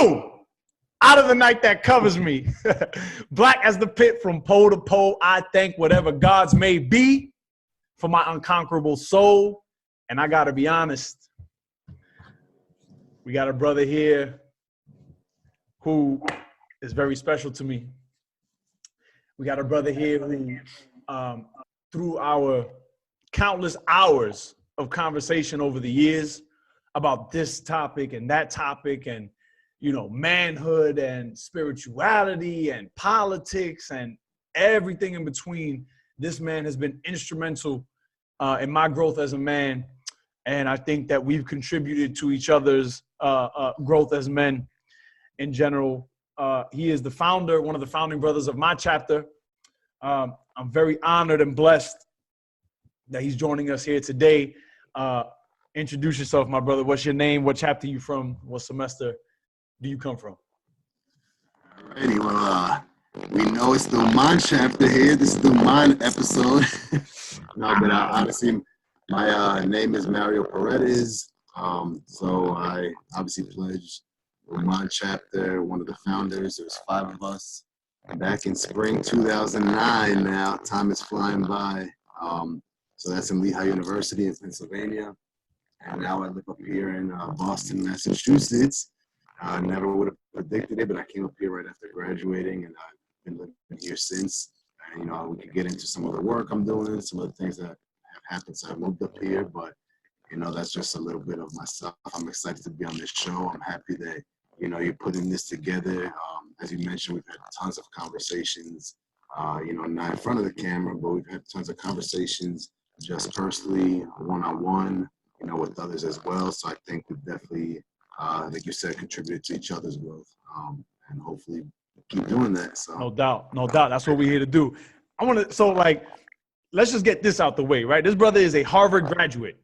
Blue, out of the night that covers me. Black as the pit from pole to pole, I thank whatever gods may be for my unconquerable soul. And I got to be honest, we got a brother here who is very special to me. We got a brother here who, through our countless hours of conversation over the years about this topic and that topic and, you know, manhood and spirituality and politics and everything in between, this man has been instrumental in my growth as a man. And I think that we've contributed to each other's growth as men in general. He is the founder, one of the founding brothers of my chapter. I'm very honored and blessed that he's joining us here today. Introduce yourself, my brother. What's your name? What chapter you from? What semester do you come from? Alrighty, well, we know it's the Umán chapter here. This is the Umán episode. No, but honestly, my name is Mario Paredes. So I obviously pledged the Umán chapter, one of the founders. There's 5 of us back in spring 2009 now. Time is flying by. So that's in Lehigh University in Pennsylvania. And now I live up here in Boston, Massachusetts. I never would have predicted it, but I came up here right after graduating, and I've been living here since. And, you know, we could get into some of the work I'm doing, some of the things that have happened since I moved up here, but, you know, that's just a little bit of myself. I'm excited to be on this show. I'm happy that, you know, you're putting this together. As you mentioned, we've had tons of conversations, you know, not in front of the camera, but we've had tons of conversations just personally, one-on-one, you know, with others as well. So I think we definitely, like you said, contribute to each other's growth, and hopefully keep doing that. So no doubt. That's what we're here to do. I want to, so like, let's just get this out the way, right? This brother is a Harvard graduate.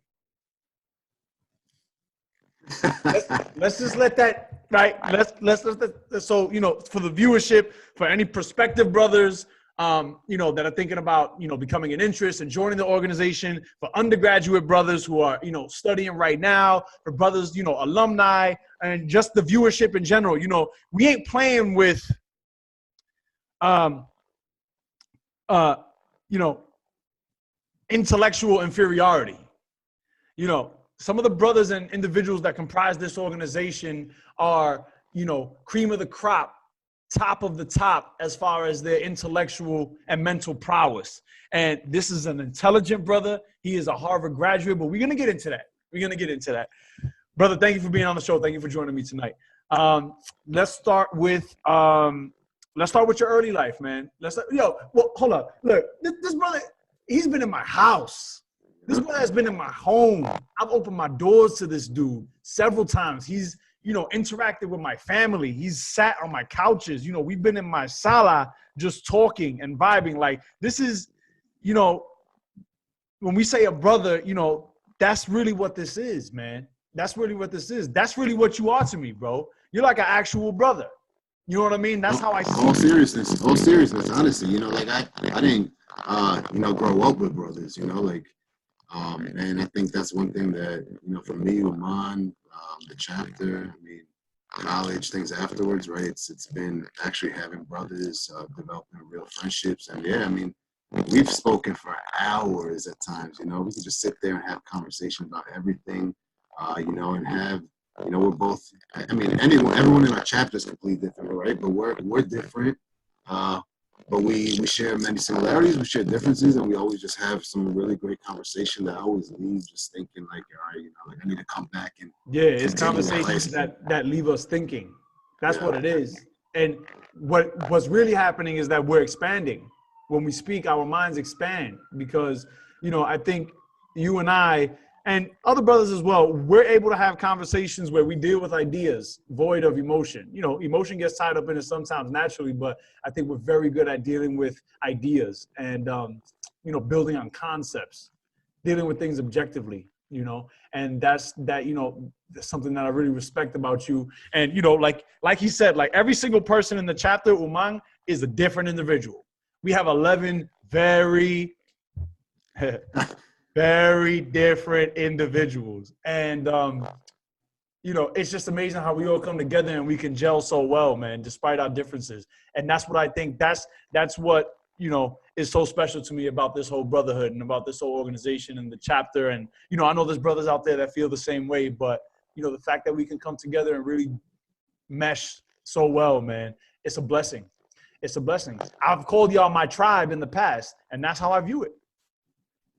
let's just let that, right? Let's so, you know, for the viewership, for any prospective brothers, you know, that are thinking about, you know, becoming an interest and joining the organization, for undergraduate brothers who are, you know, studying right now, for brothers, you know, alumni, and just the viewership in general. You know, we ain't playing with, you know, intellectual inferiority. You know, some of the brothers and individuals that comprise this organization are, you know, cream of the crop, top of the top as far as their intellectual and mental prowess. And this is an intelligent brother. He is a Harvard graduate, but we're going to get into that. Brother, thank you for being on the show. Thank you for joining me tonight. Let's start with your early life, man. Hold up. Look, this brother, he's been in my house. This brother has been in my home. I've opened my doors to this dude several times. He's, you know, interacted with my family. He's sat on my couches. You know, we've been in my sala just talking and vibing. Like, this is, you know, when we say a brother, you know, that's really what this is, man. That's really what this is. That's really what you are to me, bro. You're like an actual brother. You know what I mean? That's how I see all seriousness, honestly. You know, like I didn't, you know, grow up with brothers, you know, like, and I think that's one thing that, you know, for me, Umán, the chapter, I mean, college, things afterwards, right? It's been actually having brothers, developing real friendships. And yeah, I mean, we've spoken for hours at times, you know, we could just sit there and have conversation about everything, you know, and have, you know, we're both, I mean, everyone in our chapter is completely different, right? But we're different. But we share many similarities, we share differences, and we always just have some really great conversation that I always leave just thinking like, all right, you know, like I need to come back and it's conversations that leave us thinking. That's what it is. And what's really happening is that we're expanding. When we speak, our minds expand because, you know, I think you and I and other brothers as well, we're able to have conversations where we deal with ideas void of emotion. You know, emotion gets tied up in it sometimes naturally, but I think we're very good at dealing with ideas and, you know, building on concepts, dealing with things objectively, you know, and that's something that I really respect about you. And, you know, like he said, like every single person in the chapter, Umán, is a different individual. We have 11 very very different individuals. And, you know, it's just amazing how we all come together and we can gel so well, man, despite our differences. And that's what I think, that's what, you know, is so special to me about this whole brotherhood and about this whole organization and the chapter. And, you know, I know there's brothers out there that feel the same way, but, you know, the fact that we can come together and really mesh so well, man, it's a blessing. It's a blessing. I've called y'all my tribe in the past, and that's how I view it.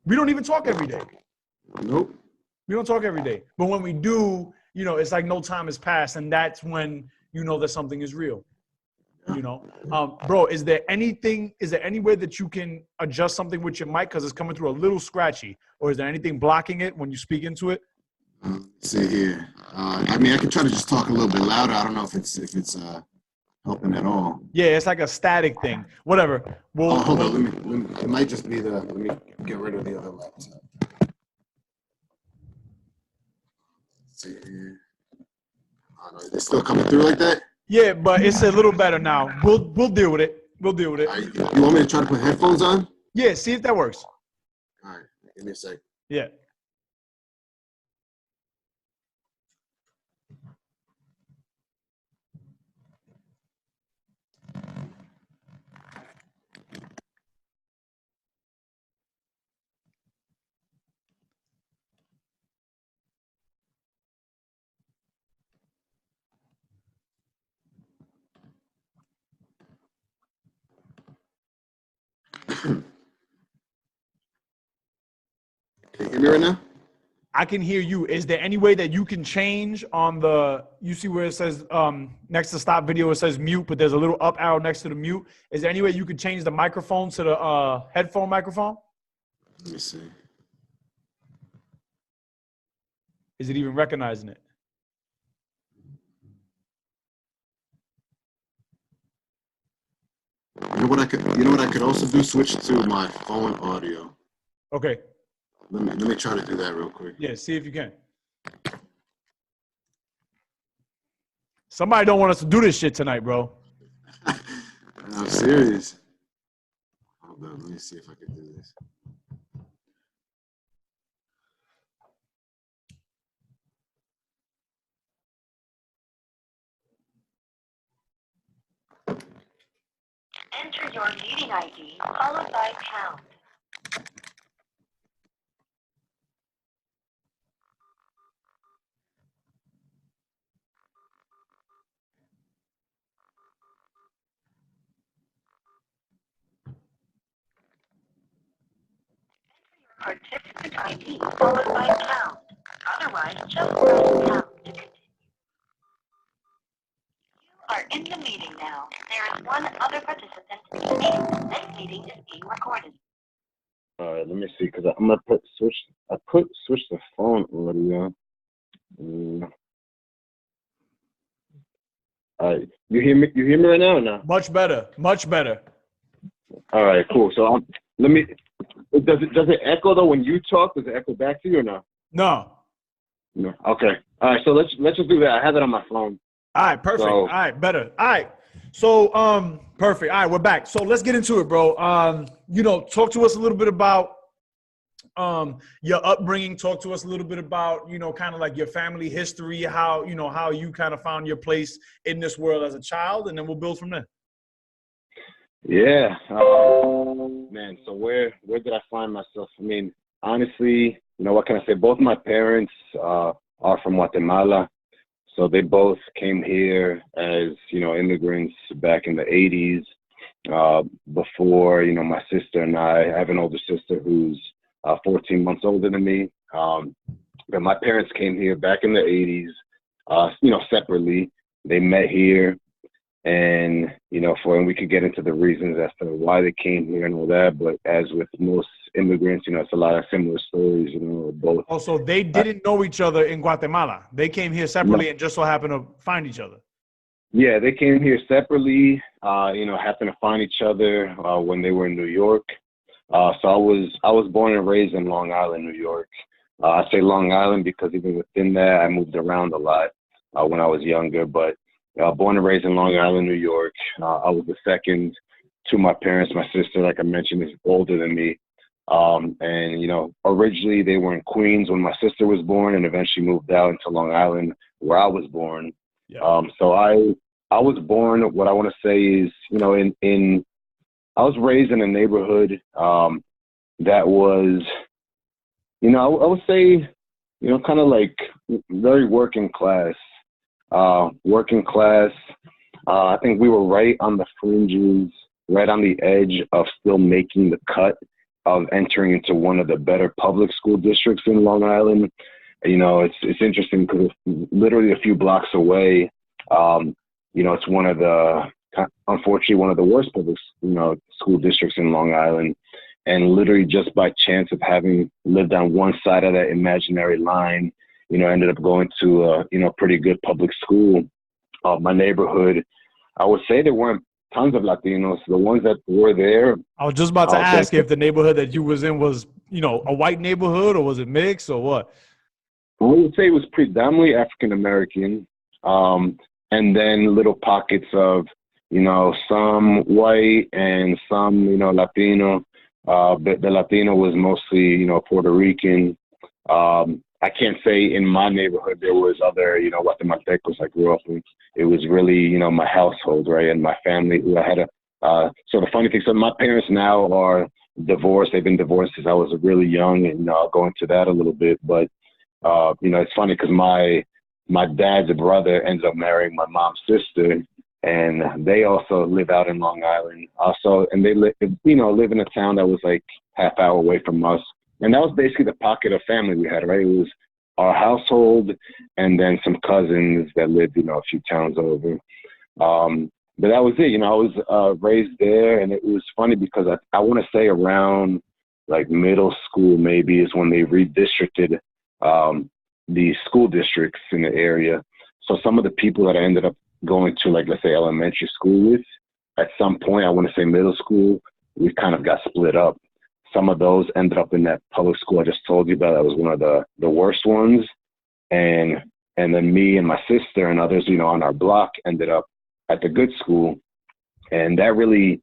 We don't even talk every day. Nope. We don't talk every day. But when we do, you know, it's like no time has passed, and that's when you know that something is real. You know, bro, is there any way that you can adjust something with your mic because it's coming through a little scratchy, or is there anything blocking it when you speak into it? Let's see here. I mean, I can try to just talk a little bit louder. I don't know if it's helping at all. Yeah, it's like a static thing. Whatever. Hold on. Let me. It might just be let me get rid of the other laptop. Let's see here. I don't know. It's still coming through like that? Yeah, but it's a little better now. We'll deal with it. We'll deal with it. You want me to try to put headphones on? Yeah, see if that works. All right. Give me a sec. Yeah. Can you hear me right now? I can hear you. Is there any way that you can change on you see where it says next to stop video, it says mute, but there's a little up arrow next to the mute. Is there any way you could change the microphone to the headphone microphone? Let me see. Is it even recognizing it? You know what I could also do? Switch to my phone audio. Okay. Let me try to do that real quick. Yeah, see if you can. Somebody don't want us to do this shit tonight, bro. I'm serious. Hold on, let me see if I can do this. Enter your meeting ID followed by pound. Participant ID followed by pound. Otherwise, just press pound to continue. You are in the meeting now. There is one other participant in the meeting. This meeting is being recorded. All right, let me see, because I'm gonna switch the phone audio. All right, you hear me? You hear me right now or no? Much better. Much better. All right, cool. So does it echo though when you talk? Does it echo back to you or no? No. No. Okay. All right. So let's just do that. I have it on my phone. All right, perfect. So, all right, better. All right. So, perfect. All right, we're back. So let's get into it, bro. You know, talk to us a little bit about your upbringing. Talk to us a little bit about, you know, kind of like your family history, how you kind of found your place in this world as a child, and then we'll build from there. Yeah. Man, so where did I find myself? I mean, honestly, you know, what can I say? Both my parents are from Guatemala. So they both came here as, you know, immigrants back in the 80s. Before, you know, my sister and I have an older sister who's 14 months older than me. But my parents came here back in the 80s, you know, separately. They met here. And, you know, and we could get into the reasons as to why they came here and all that. But as with most immigrants, you know, it's a lot of similar stories, you know, both. Oh, so they didn't know each other in Guatemala. They came here separately and just so happened to find each other. Yeah, they came here separately, you know, happened to find each other when they were in New York. So I was born and raised in Long Island, New York. I say Long Island because even within that, I moved around a lot when I was younger. But born and raised in Long Island, New York. I was the second to my parents. My sister, like I mentioned, is older than me. And, originally they were in Queens when my sister was born and eventually moved out into Long Island where I was born. Yeah. So I was born, what I want to say is, I was raised in a neighborhood that was, I would say, kind of like very working class. I think we were right on the fringes, right on the edge of still making the cut of entering into one of the better public school districts in Long Island. It's interesting because literally a few blocks away, it's unfortunately one of the worst public, school districts in Long Island. And literally just by chance of having lived on one side of that imaginary line, ended up going to a, pretty good public school. My neighborhood, I would say there weren't tons of Latinos. The ones that were there. I was just about to ask if the neighborhood that you was in was, a white neighborhood, or was it mixed, or what? I would say it was predominantly African-American, and then little pockets of, some white and some, Latino. But the Latino was mostly, Puerto Rican. I can't say in my neighborhood there was other, Guatemaltecos I grew up with. It was really, my household, right, and my family who I had so the funny thing, so my parents now are divorced. They've been divorced since I was really young, and I'll go into that a little bit. But, it's funny because my dad's brother ends up marrying my mom's sister, and they also live out in Long Island. And they live in a town that was like half hour away from us. And that was basically the pocket of family we had, right? It was our household and then some cousins that lived, a few towns over. But that was it. I was raised there, and it was funny because I want to say around like middle school maybe is when they redistricted the school districts in the area. So some of the people that I ended up going to, like, let's say elementary school with, at some point, I want to say middle school, we kind of got split up. Some of those ended up in that public school I just told you about. That was one of the worst ones. And then me and my sister and others, on our block ended up at the good school. And that really,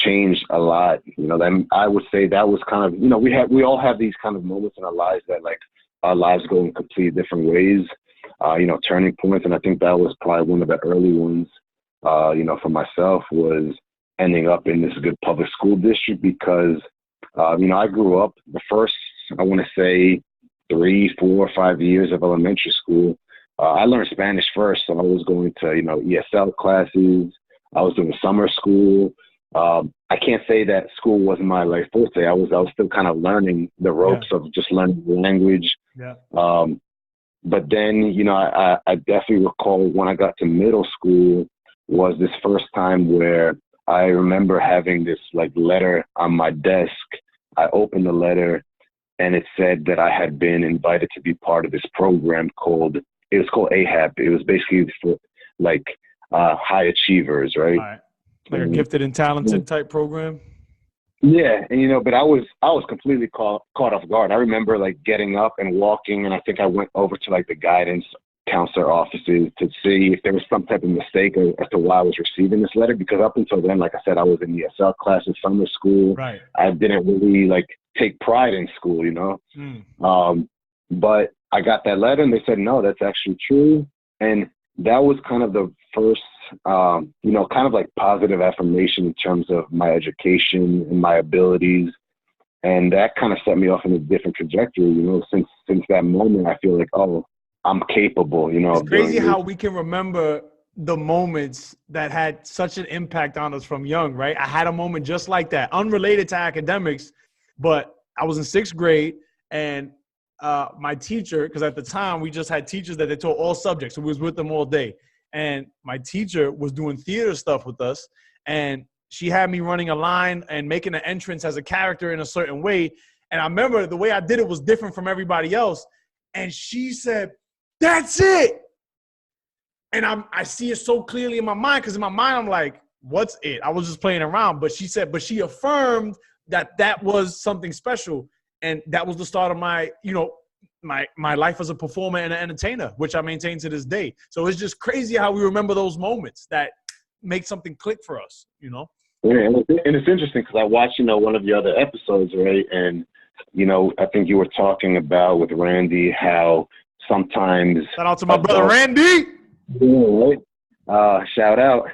changed a lot. Then I would say that was kind of, we all have these kind of moments in our lives that, like, our lives go in completely different ways, turning points. And I think that was probably one of the early ones, for myself, was ending up in this good public school district because, I grew up the first, I want to say 3, 4, 5 years of elementary school. I learned Spanish first. So I was going to, ESL classes. I was doing summer school. I can't say that school wasn't my like forte. I was still kind of learning the ropes of just learning the language. Yeah. But then, I definitely recall when I got to middle school was this first time where I remember having this like letter on my desk. I opened the letter and it said that I had been invited to be part of this program called AHAP. It was basically for like high achievers, right? All right. Like a gifted and talented type program. Yeah, and but I was completely caught off guard. I remember like getting up and walking, and I think I went over to like the guidance counselor offices to see if there was some type of mistake as to why I was receiving this letter. Because up until then, like I said, I was in ESL classes, summer school. Right. I didn't really like take pride in school, But I got that letter, and they said no, that's actually true, and that was kind of the first. Kind of like positive affirmation in terms of my education and my abilities. And that kind of set me off in a different trajectory, since that moment, I feel like, oh, I'm capable, It's crazy how we can remember the moments that had such an impact on us from young, right? I had a moment just like that, unrelated to academics, but I was in 6th grade and my teacher, because at the time we just had teachers that they taught all subjects. So we was with them all day. And my teacher was doing theater stuff with us, and she had me running a line and making an entrance as a character in a certain way. And I remember the way I did it was different from everybody else. And she said, "That's it." And I see it so clearly in my mind, because in my mind, I'm like, what's it? I was just playing around. But she said, but she affirmed that was something special. And that was the start of my, my life as a performer and an entertainer, which I maintain to this day. So it's just crazy how we remember those moments that make something click for us, And it's interesting because I watched, one of the other episodes, right? And, I think you were talking about with Randy how sometimes Shout out to my brother Randy. Yeah, right? Shout out.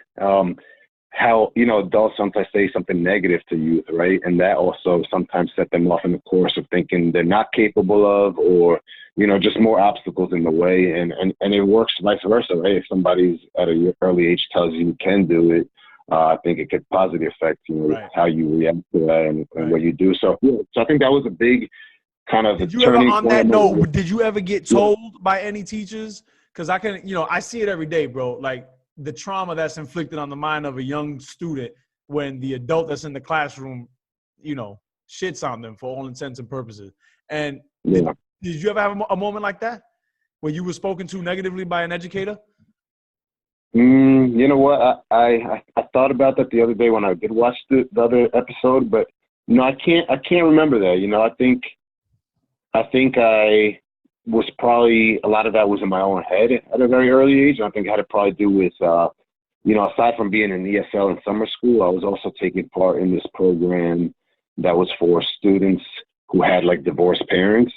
How, adults sometimes say something negative to youth, right? And that also sometimes set them off in the course of thinking they're not capable of, or, just more obstacles in the way. And it works vice versa, right? If somebody's at an early age tells you can do it, I think it could positively affect, Right. how you react to that and what you do. So, so I think that was a big kind of Did you ever, on that note, did you ever get Yeah. told by any teachers? Because I can, I see it every day, bro. Like the trauma that's inflicted on the mind of a young student when the adult that's in the classroom, shits on them for all intents and purposes. And Yeah. did you ever have a moment like that where you were spoken to negatively by an educator? You know what? I thought about that the other day when I did watch the other episode, but no, I can't remember that. I think I was probably, a lot of that was in my own head at a very early age. And I think it had to probably do with, aside from being in ESL in summer school, I was also taking part in this program that was for students who had like divorced parents.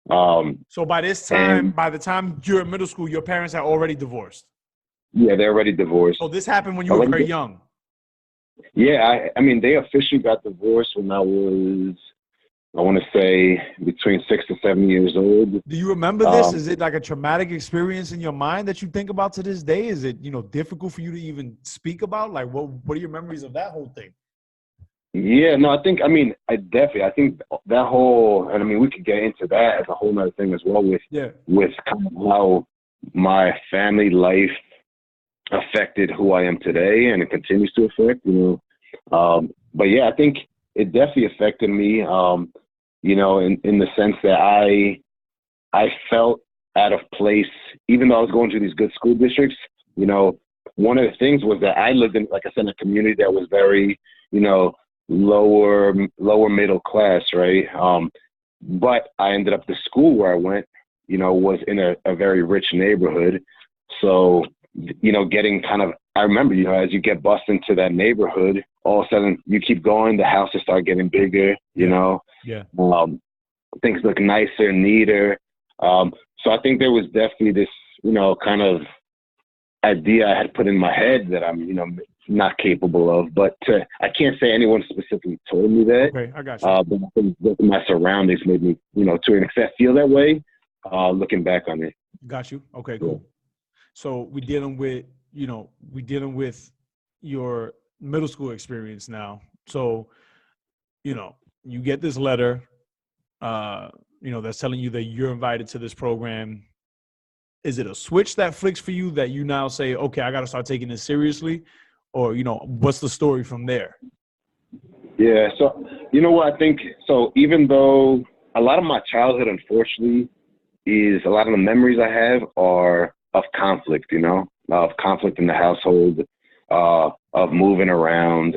So by the time you're in middle school, your parents had already divorced. Yeah, they're already divorced. So this happened when you were very young. Yeah, I mean, they officially got divorced when I was, I want to say, between 6 to 7 years old. Do you remember this? Is it like a traumatic experience in your mind that you think about to this day? Is it, difficult for you to even speak about? Like, what are your memories of that whole thing? Yeah, no, I think that whole, and I mean, we could get into that as a whole nother thing as well with kind of how my family life affected who I am today, and it continues to affect, but yeah, I think it definitely affected me, in the sense that I felt out of place, even though I was going to these good school districts. One of the things was that I lived in, like I said, in a community that was very, lower middle class, right? But I ended up, the school where I went, was in a very rich neighborhood. So, getting kind of, I remember, as you get bussed into that neighborhood, all of a sudden you keep going, the houses start getting bigger, Yeah. Things look nicer, neater. So I think there was definitely this, kind of idea I had put in my head that I'm, not capable of, but I can't say anyone specifically told me that. Okay, I got you. But I think that my surroundings made me, to an extent feel that way, looking back on it. Got you. Okay, cool. So we're dealing with your middle school experience now. So, you get this letter, that's telling you that you're invited to this program. Is it a switch that flicks for you that you now say, okay, I got to start taking this seriously? Or, what's the story from there? Yeah. So, what I think, so even though a lot of my childhood, unfortunately, is a lot of the memories I have are of conflict, of conflict in the household, of moving around.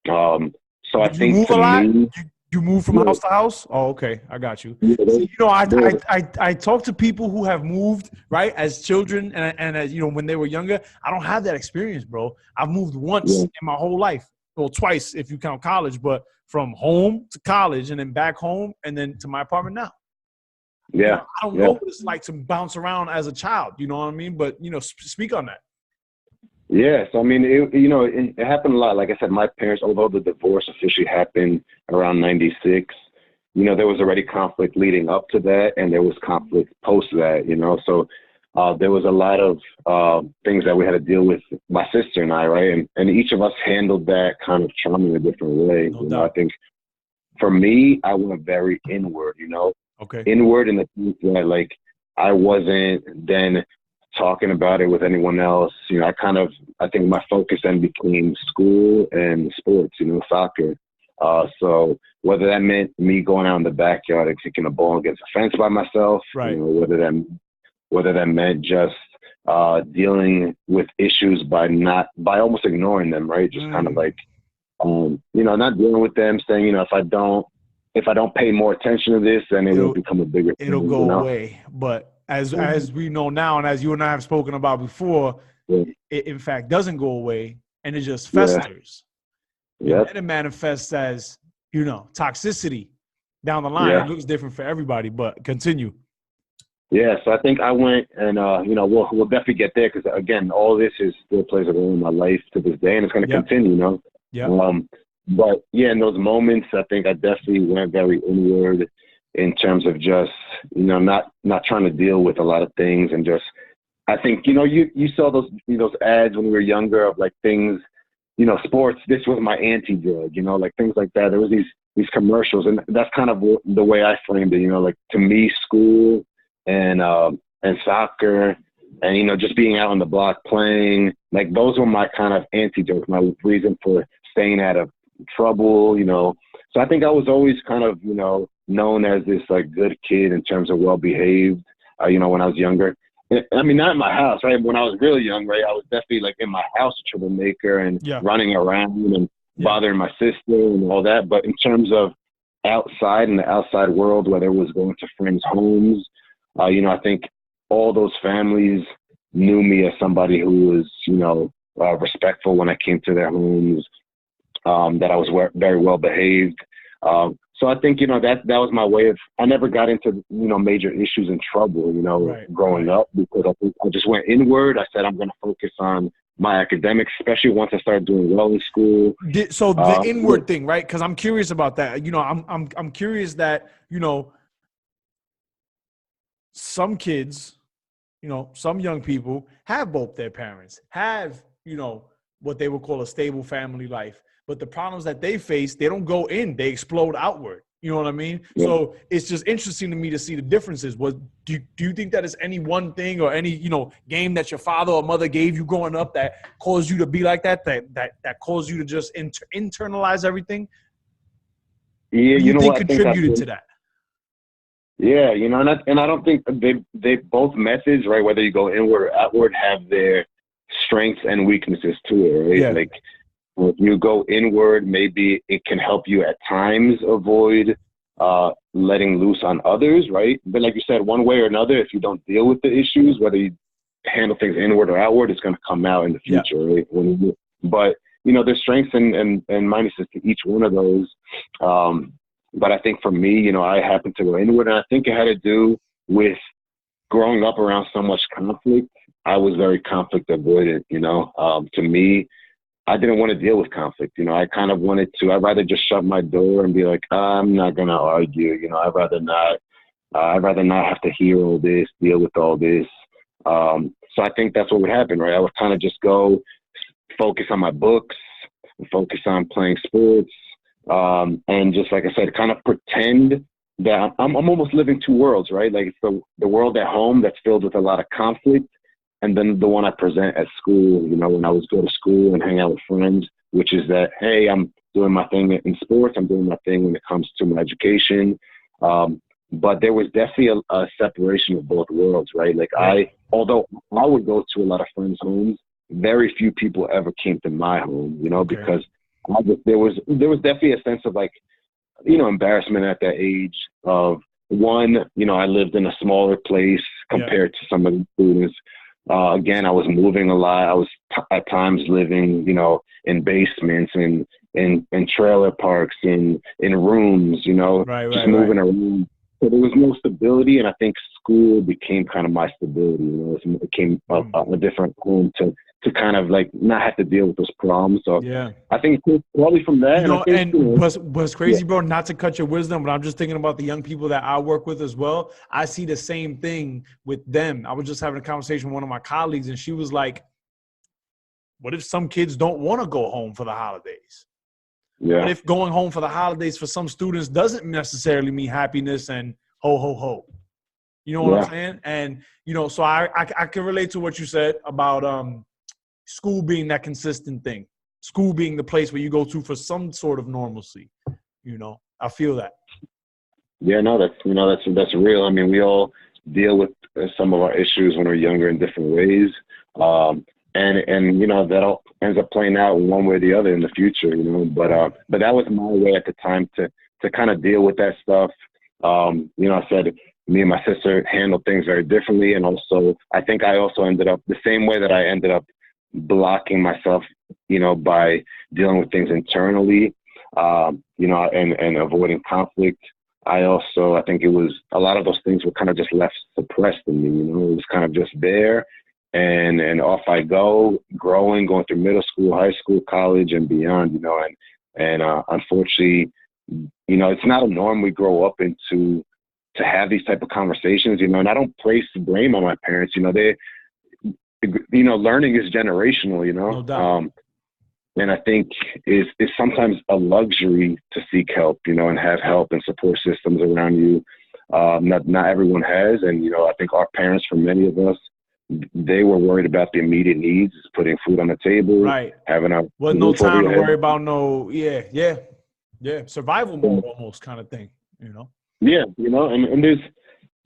So I Did you think move to a lot? me, You move from house to house? Oh, okay. I got you. See, I talk to people who have moved, right, as children and as, when they were younger. I don't have that experience, bro. I've moved once in my whole life. Well, twice if you count college, but from home to college and then back home and then to my apartment now. Yeah. I don't know what it's like to bounce around as a child. You know what I mean? But, speak on that. Yeah, so I mean, it happened a lot. Like I said, my parents, although the divorce officially happened around 96, there was already conflict leading up to that, and there was conflict post that, So there was a lot of things that we had to deal with, my sister and I, right? And each of us handled that kind of trauma in a different way. I think for me, I went very inward, Okay. Inward in the sense that, like, I wasn't then talking about it with anyone else. I think my focus then became school and sports, soccer. So whether that meant me going out in the backyard and kicking a ball against a fence by myself, right. Whether that meant just dealing with issues by almost ignoring them, right? Just kind of like, not dealing with them, saying, if I don't pay more attention to this, then it will become a bigger thing. It'll go away. But as we know now, and as you and I have spoken about before, it in fact doesn't go away, and it just festers. Yep. And then it manifests as, you know, toxicity down the line. Yeah. It looks different for everybody, but continue. Yeah, so I think I went and, you know, we'll definitely get there because, again, all this is still plays a role in my life to this day, and it's going to continue, you know. Yeah. But, yeah, in those moments, I think I definitely went very inward in terms of just, you know, not trying to deal with a lot of things and just, I think, you know, you saw those ads when we were younger of, like, things, you know, sports, this was my anti-drug, you know, like things like that. There was these commercials, and that's kind of the way I framed it, you know, like to me, school and soccer and, you know, just being out on the block playing, like those were my kind of antidote, my reason for staying out of trouble, you know. So I think I was always kind of, you know, known as this like good kid in terms of well-behaved, you know, when I was younger. I mean, not in my house, right? When I was really young, right, I was definitely like in my house a troublemaker and running around and bothering my sister and all that. But in terms of outside in the outside world, whether it was going to friends' homes, you know, I think all those families knew me as somebody who was, you know, respectful when I came to their homes, that I was very well behaved. So I think, you know, that was my way of, I never got into, you know, major issues and trouble, you know, growing up, because I just went inward. I said, I'm going to focus on my academics, especially once I started doing well in school. So the inward thing, right? Because I'm curious about that. You know, I'm curious that, you know, some kids, you know, some young people have both their parents, have, you know, what they would call a stable family life. But the problems that they face, they don't go in, they explode outward. You know what I mean? Yeah. So it's just interesting to me to see the differences. Do you think that is any one thing or any, you know, game that your father or mother gave you growing up that caused you to be like that caused you to just internalize everything? Yeah, you think contributed to that? Yeah, you know, and I don't think they both methods, right, whether you go inward or outward, have their strengths and weaknesses to it, right? Yeah. Like, if you go inward, maybe it can help you at times avoid letting loose on others, right? But like you said, one way or another, if you don't deal with the issues, whether you handle things inward or outward, it's going to come out in the future, right? But, you know, there's strengths and minuses to each one of those. But I think for me, you know, I happened to go inward, and I think it had to do with growing up around so much conflict. I was very conflict avoidant, you know. To me, I didn't want to deal with conflict. You know, I kind of wanted to, I'd rather just shut my door and be like, I'm not going to argue. You know, I'd rather not have to hear all this, deal with all this. So I think that's what would happen, right? I would kind of just go focus on my books, focus on playing sports, and just, like I said, kind of pretend that I'm almost living two worlds, right? Like it's the world at home that's filled with a lot of conflict, and then the one I present at school, you know, when I was go to school and hang out with friends, which is that, hey, I'm doing my thing in sports. I'm doing my thing when it comes to my education. But there was definitely a separation of both worlds, right? Like although I would go to a lot of friends' homes, very few people ever came to my home, you know, because there was definitely a sense of like, you know, embarrassment at that age of one, you know, I lived in a smaller place compared to some of the students. Again, I was moving a lot. I was at times living, you know, in basements and in trailer parks, in rooms, you know, moving around. So there was no stability, and I think school became kind of my stability. You know, it became a different home to kind of like not have to deal with those problems. So I think it's probably from that. You know, and what's crazy, bro, not to cut your wisdom, but I'm just thinking about the young people that I work with as well. I see the same thing with them. I was just having a conversation with one of my colleagues, and she was like, what if some kids don't want to go home for the holidays? Yeah. What if going home for the holidays for some students doesn't necessarily mean happiness and ho, ho, ho? You know what I'm saying? And, you know, so I can relate to what you said about school being that consistent thing. School being the place where you go to for some sort of normalcy. You know, I feel that. Yeah, no, that's real. I mean, we all deal with some of our issues when we're younger in different ways. And you know, that all ends up playing out one way or the other in the future, you know, but that was my way at the time to kind of deal with that stuff. You know, I said me and my sister handled things very differently. And also, I think I also ended up the same way that I ended up blocking myself by dealing with things internally, and avoiding conflict. I think it was a lot of those things were kind of just left suppressed in me, it was kind of just there, and off I go, going through middle school, high school, college, and beyond, and unfortunately, it's not a norm we grow up into to have these type of conversations, and I don't place the blame on my parents, learning is generational, No doubt. and I think it's sometimes a luxury to seek help, and have help and support systems around you. Not everyone has. And, I think our parents, for many of us, they were worried about the immediate needs, putting food on the table, Right. having a Wasn't no roof over time to your worry head. about survival mode almost kind of thing, Yeah, and there's,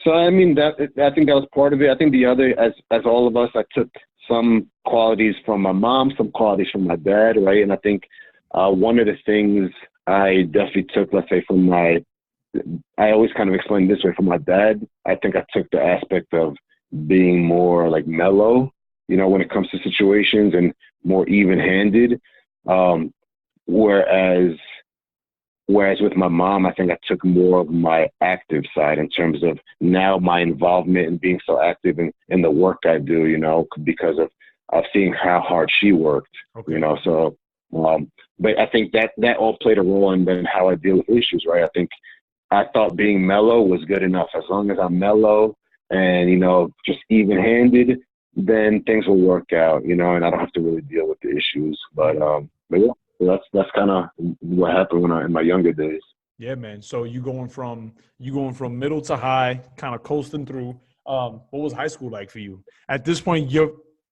so I mean, I think that was part of it. I think the other, as all of us, I took some qualities from my mom, some qualities from my dad, right? And I think one of the things I definitely took, let's say, I always kind of explain this way, from my dad, I think I took the aspect of being more like mellow, when it comes to situations, and more even-handed. Whereas with my mom, I think I took more of my active side in terms of now my involvement and being so active in the work I do, because of seeing how hard she worked, Okay. So, but I think that all played a role in then how I deal with issues, right? I thought being mellow was good enough. As long as I'm mellow and, just even-handed, then things will work out, and I don't have to really deal with the issues. But yeah. So that's kind of what happened in my younger days. Yeah, man. So you going from middle to high, kind of coasting through. What was high school like for you? At this point,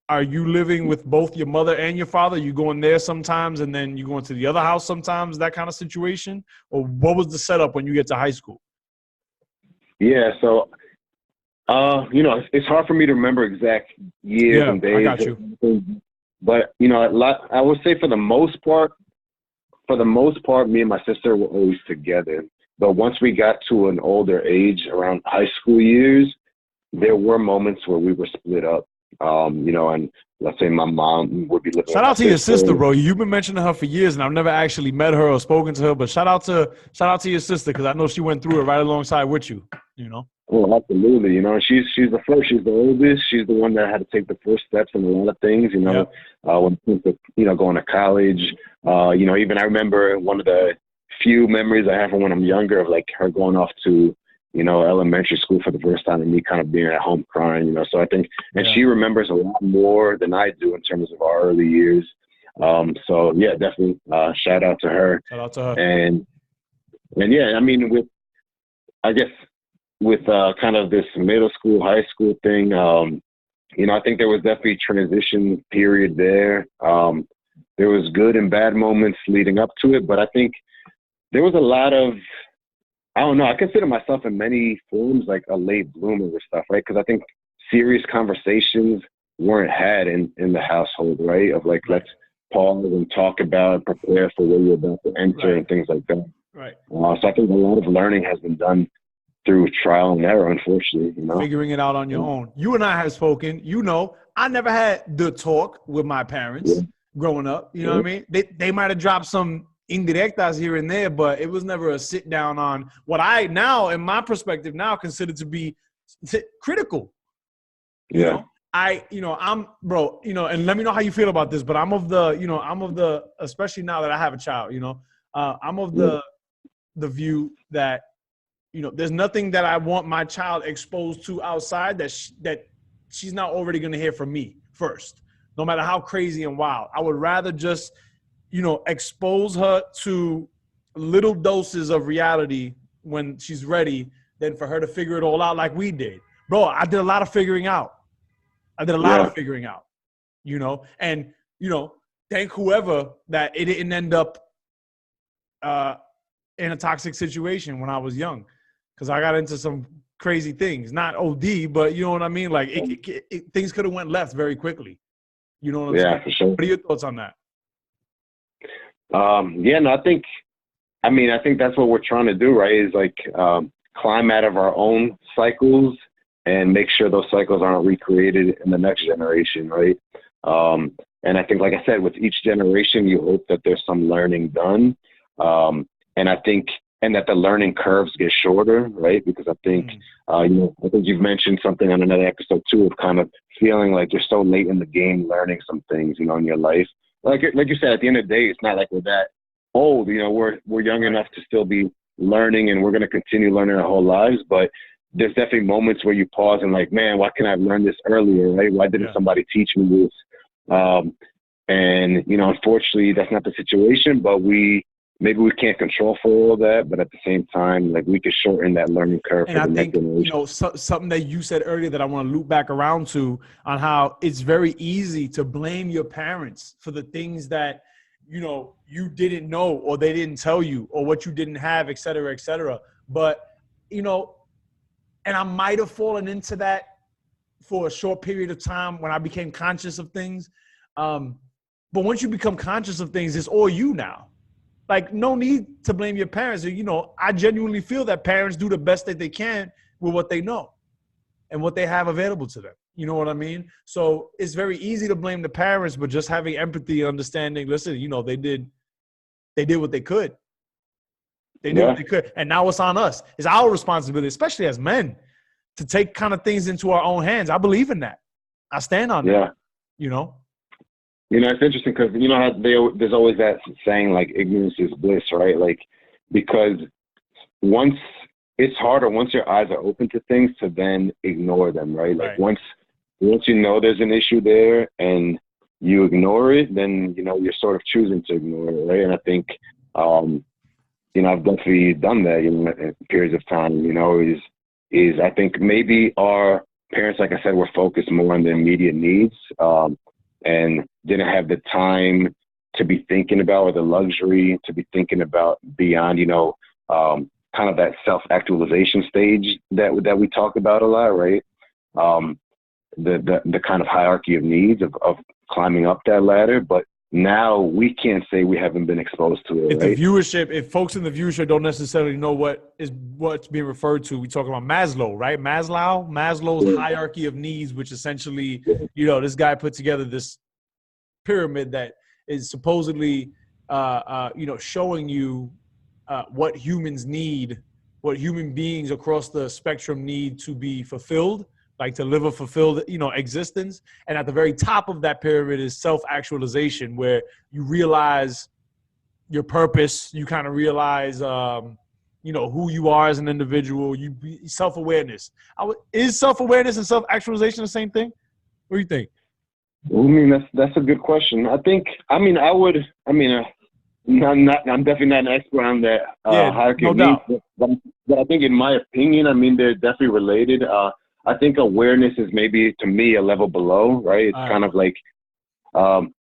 are you living with both your mother and your father? You going there sometimes, and then you going to the other house sometimes, that kind of situation? Or what was the setup when you get to high school? Yeah. So, it's hard for me to remember exact years and days. I got you. But, I would say for the most part, me and my sister were always together. But once we got to an older age, around high school years, there were moments where we were split up. And let's say my mom would be living Shout with out my to your sister, bro. You've been mentioning her for years, and I've never actually met her or spoken to her. But shout out to your sister, because I know she went through it right alongside with you. Oh, absolutely. She's the first. She's the oldest. She's the one that had to take the first steps in a lot of things. Yep. When it comes to going to college. Even I remember one of the few memories I have from when I'm younger of like her going off to elementary school for the first time, and me kind of being at home crying. So I think, and she remembers a lot more than I do in terms of our early years. So yeah, definitely shout out to her. Shout out to her. And yeah, I mean, with kind of this middle school, high school thing, I think there was definitely a transition period there. There was good and bad moments leading up to it, but I think there was a lot of, I don't know, I consider myself in many forms like a late bloomer with stuff, right? Because I think serious conversations weren't had in the household, right? Of like, let's pause and talk about, prepare for where you're about to enter and things like that. Right. So I think a lot of learning has been done through trial and error, unfortunately. Figuring it out on your own. You and I have spoken. I never had the talk with my parents growing up. You know what I mean? They might have dropped some indirectas here and there, but it was never a sit down on what I now, in my perspective now, consider to be critical. I'm bro, and let me know how you feel about this, but I'm of the, especially now that I have a child, I'm of the view that, there's nothing that I want my child exposed to outside that she's not already going to hear from me first, no matter how crazy and wild. I would rather just, expose her to little doses of reality when she's ready than for her to figure it all out like we did. Bro, I did a lot of figuring out. And, thank whoever that it didn't end up in a toxic situation when I was young. Because I got into some crazy things, not OD, but you know what I mean? Like things could have went left very quickly. You know what I'm saying? Yeah, for sure. What are your thoughts on that? I think that's what we're trying to do, right? Is like climb out of our own cycles and make sure those cycles aren't recreated in the next generation, right? And I think, like I said, with each generation, you hope that there's some learning done. And I think, and that the learning curves get shorter, right? Because I think, I think you've mentioned something on another episode too, of kind of feeling like you're so late in the game, learning some things, in your life. Like you said, at the end of the day, it's not like we're that old, we're young enough to still be learning, and we're going to continue learning our whole lives. But there's definitely moments where you pause and like, man, why can't I have learned this earlier, right? Why didn't somebody teach me this? And, unfortunately, that's not the situation, but maybe we can't control for all that, but at the same time, like, we could shorten that learning curve And for the next generation. something that you said earlier that I want to loop back around to, on how it's very easy to blame your parents for the things that, you didn't know, or they didn't tell you, or what you didn't have, et cetera, et cetera. But, and I might have fallen into that for a short period of time when I became conscious of things. But once you become conscious of things, it's all you now. Like, no need to blame your parents. I genuinely feel that parents do the best that they can with what they know and what they have available to them. You know what I mean? So it's very easy to blame the parents, but just having empathy, understanding, listen, they did what they could. They did what they could. And now it's on us. It's our responsibility, especially as men, to take kind of things into our own hands. I believe in that. I stand on that. It's interesting because, how there's always that saying, like, ignorance is bliss, right? Like, because once it's harder, once your eyes are open to things, to then ignore them, right? Like, once you know there's an issue there and you ignore it, then, you're sort of choosing to ignore it, right? And I think, I've definitely done that, in periods of time, is I think maybe our parents, like I said, were focused more on their immediate needs, and didn't have the time to be thinking about, or the luxury to be thinking about beyond, kind of that self-actualization stage that we talk about a lot, right? The kind of hierarchy of needs of climbing up that ladder. But now we can't say we haven't been exposed to it. If folks in the viewership don't necessarily know what's being referred to, we talk about Maslow, right? Maslow's hierarchy of needs, which essentially, this guy put together this pyramid that is supposedly, showing you what humans need, what human beings across the spectrum need to be fulfilled, like to live a fulfilled, existence. And at the very top of that pyramid is self-actualization, where you realize your purpose, you kind of realize, who you are as an individual, self-awareness. Is self-awareness and self-actualization the same thing? What do you think? I mean, that's a good question. I'm definitely not an expert on that hierarchy of needs, but I think, in my opinion, they're definitely related. I think awareness is maybe, to me, a level below, right? It's kind of like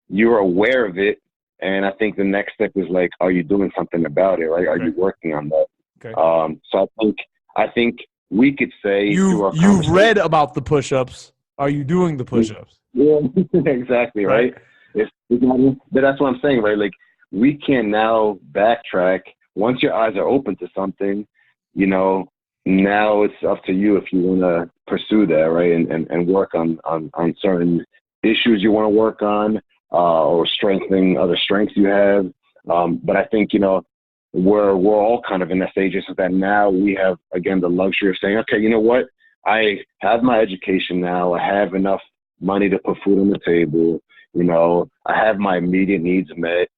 you're aware of it, and I think the next step is like, are you doing something about it, right? Are you working on that? Okay. So I think we could say you've read about the push-ups. Are you doing the push-ups? Yeah, exactly, right? But that's what I'm saying, right? Like, we can now backtrack. Once your eyes are open to something, now it's up to you if you want to pursue that, right? And work on certain issues you want to work on, or strengthening other strengths you have. But I think, we're all kind of in that stage, so that now we have, again, the luxury of saying, okay, you know what? I have my education now. I have enough money to put food on the table. I have my immediate needs met.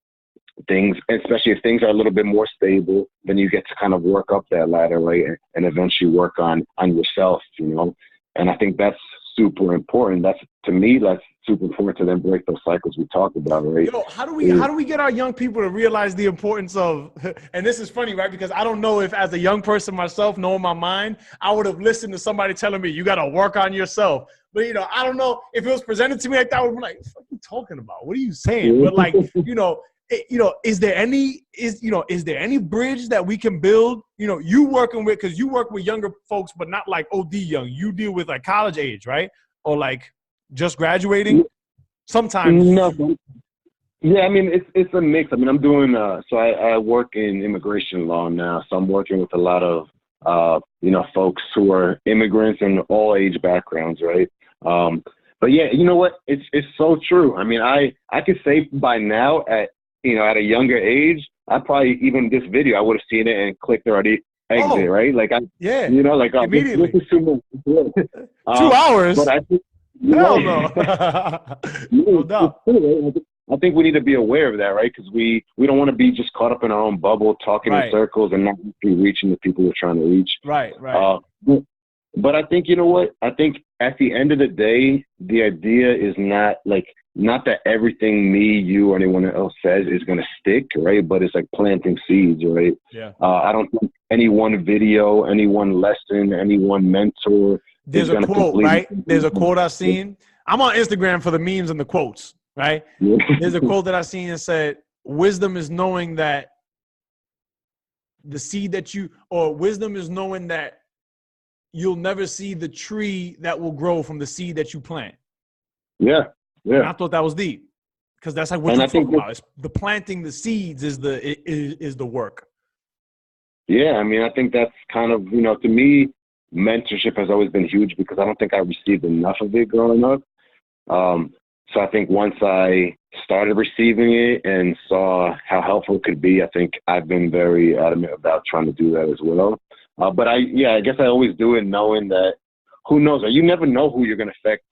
Things, especially if things are a little bit more stable, then you get to kind of work up that ladder, right? And eventually work on yourself, And I think that's super important. To me, that's super important to then break those cycles we talked about, right? How do we get our young people to realize the importance of, and this is funny, right? Because I don't know if, as a young person myself, knowing my mind, I would have listened to somebody telling me, you got to work on yourself. But, I don't know if it was presented to me like that, I would be like, what are you talking about? What are you saying? But like, is there any bridge that we can build? You working with, because you work with younger folks, but not like OD young. You deal with like college age, right? Or like just graduating. Sometimes. No. Yeah, it's a mix. I'm doing. So I work in immigration law now. So I'm working with a lot of folks who are immigrants and all age backgrounds, right? But yeah, you know what? It's so true. I mean, I could say by now at a younger age, I probably even this video I would have seen it and clicked already exit, right? Like yeah, this immediately. is too much. 2 hours? But I think Hell no. No doubt. it's true, right? I think we need to be aware of that, right? Because we don't want to be just caught up in our own bubble, talking in circles, and not be reaching the people we're trying to reach. Right. But I think, you know what? I think at the end of the day, the idea is not that everything me, you, or anyone else says is going to stick, right? But it's like planting seeds, right? Yeah. I don't think any one video, any one lesson, any one mentor. There's a quote, right? There's a quote I've seen. I'm on Instagram for the memes and the quotes, right? Yeah. There's a quote that I seen that said, wisdom is knowing that the seed that wisdom is knowing that you'll never see the tree that will grow from the seed that you plant. Yeah. Yeah. And I thought that was deep, because that's like what you're talking about. It's the planting the seeds is the work. Yeah. I mean, I think that's kind of, to me, mentorship has always been huge because I don't think I received enough of it growing up. So I think once I started receiving it and saw how helpful it could be, I think I've been very adamant about trying to do that as well. But I guess I always do it knowing that who knows, you never know who you're going to affect,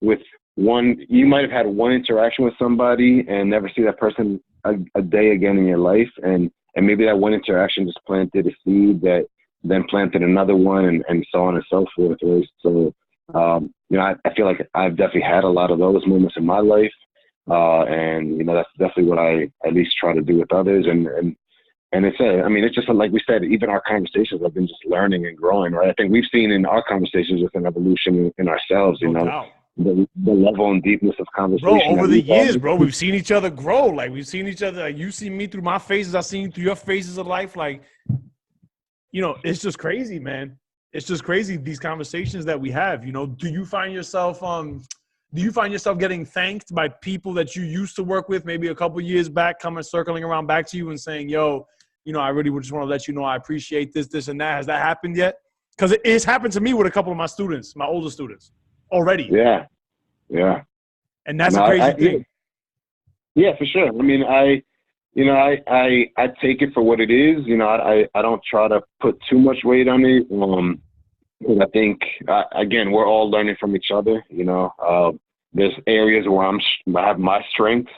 with one, you might have had one interaction with somebody and never see that person a day again in your life. And maybe that one interaction just planted a seed that then planted another one and so on and so forth. Right? So, I feel like I've definitely had a lot of those moments in my life. And, that's definitely what I at least try to do with others. And it's just like we said, even our conversations have been just learning and growing, right? I think we've seen in our conversations with an evolution in ourselves, the level and deepness of conversation. Bro, over the years, bro, we've seen each other grow. Like, we've seen each other. Like, you see me through my phases. I've seen you through your phases of life. Like, it's just crazy, man. It's just crazy, these conversations that we have. Do you find yourself getting thanked by people that you used to work with maybe a couple years back, circling around back to you and saying, yo, I really would just want to let you know I appreciate this, and that. Has that happened yet? Because it's happened to me with a couple of my students, my older students, already. Yeah. And that's a crazy thing. Yeah, for sure. I mean, I take it for what it is. I don't try to put too much weight on it. And I think, again, we're all learning from each other. There's areas where I have my strengths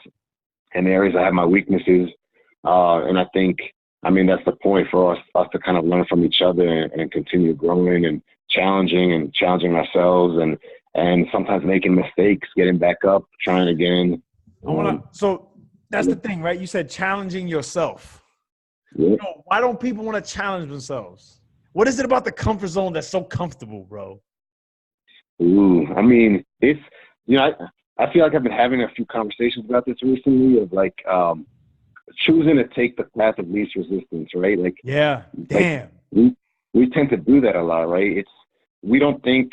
and areas I have my weaknesses. And I think, that's the point for us to kind of learn from each other and continue growing and challenging ourselves and sometimes making mistakes, getting back up, trying again. So that's the thing, right? You said challenging yourself. Yeah. Why don't people want to challenge themselves? What is it about the comfort zone that's so comfortable, bro? Ooh, it's, I feel like I've been having a few conversations about this recently of like, choosing to take the path of least resistance, right? Like, yeah, damn. Like we tend to do that a lot, right? We don't think,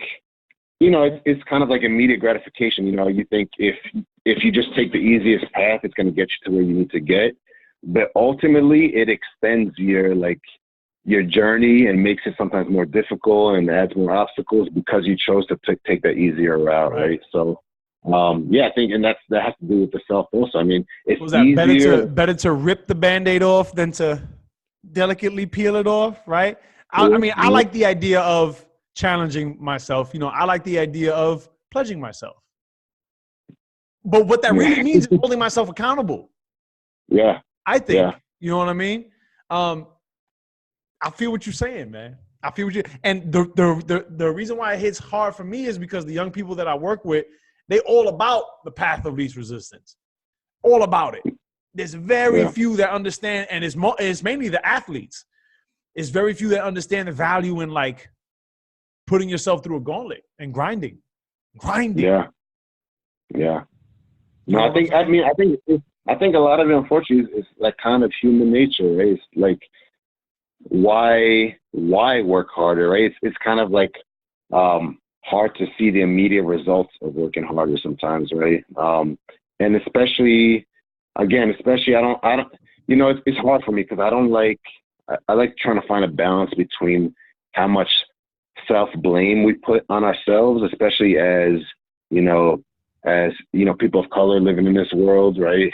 it's kind of like immediate gratification. You think if you just take the easiest path, it's going to get you to where you need to get. But ultimately, it extends your journey and makes it sometimes more difficult and adds more obstacles because you chose to take that easier route, right? So, I think, and that has to do with the self also. It's easier. Better to rip the Band-Aid off than to delicately peel it off, right? I like the idea of challenging myself. I like the idea of pledging myself. But what that really means is holding myself accountable. Yeah. I think, you know what I mean? I feel what you're saying, man. I feel what you, and the reason why it hits hard for me is because the young people that I work with, they all about the path of least resistance, all about it. There's very few that understand, and it's mainly the athletes. It's very few that understand the value in like putting yourself through a gauntlet and grinding. Yeah. No, I think a lot of it, unfortunately, is like kind of human nature, right? It's like, why work harder, right? It's kind of like hard to see the immediate results of working harder sometimes, right? And especially I don't, it's hard for me because I like trying to find a balance between how much self-blame we put on ourselves, especially as, you know, as, you know, people of color living in this world, right?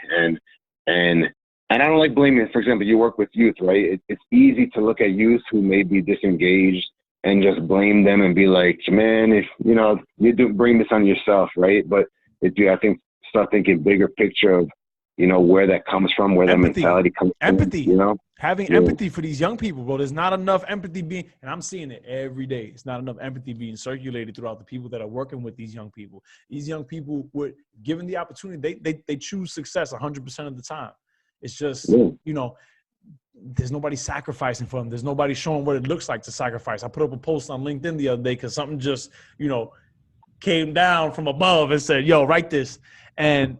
And I don't like blaming. For example, you work with youth, right? It's easy to look at youth who may be disengaged and just blame them and be like, man, if, you know, you do bring this on yourself, right? But if you, I think, start thinking bigger picture of, you know, where that comes from, where that mentality comes from, you know? Having empathy for these young people, bro. There's not enough empathy being, and I'm seeing it every day. It's not enough empathy being circulated throughout the people that are working with these young people. These young people, would, given the opportunity, they choose success 100% of the time. It's just, you know, there's nobody sacrificing for them. There's nobody showing what it looks like to sacrifice. I put up a post on LinkedIn the other day because something just, you know, came down from above and said, yo, write this. And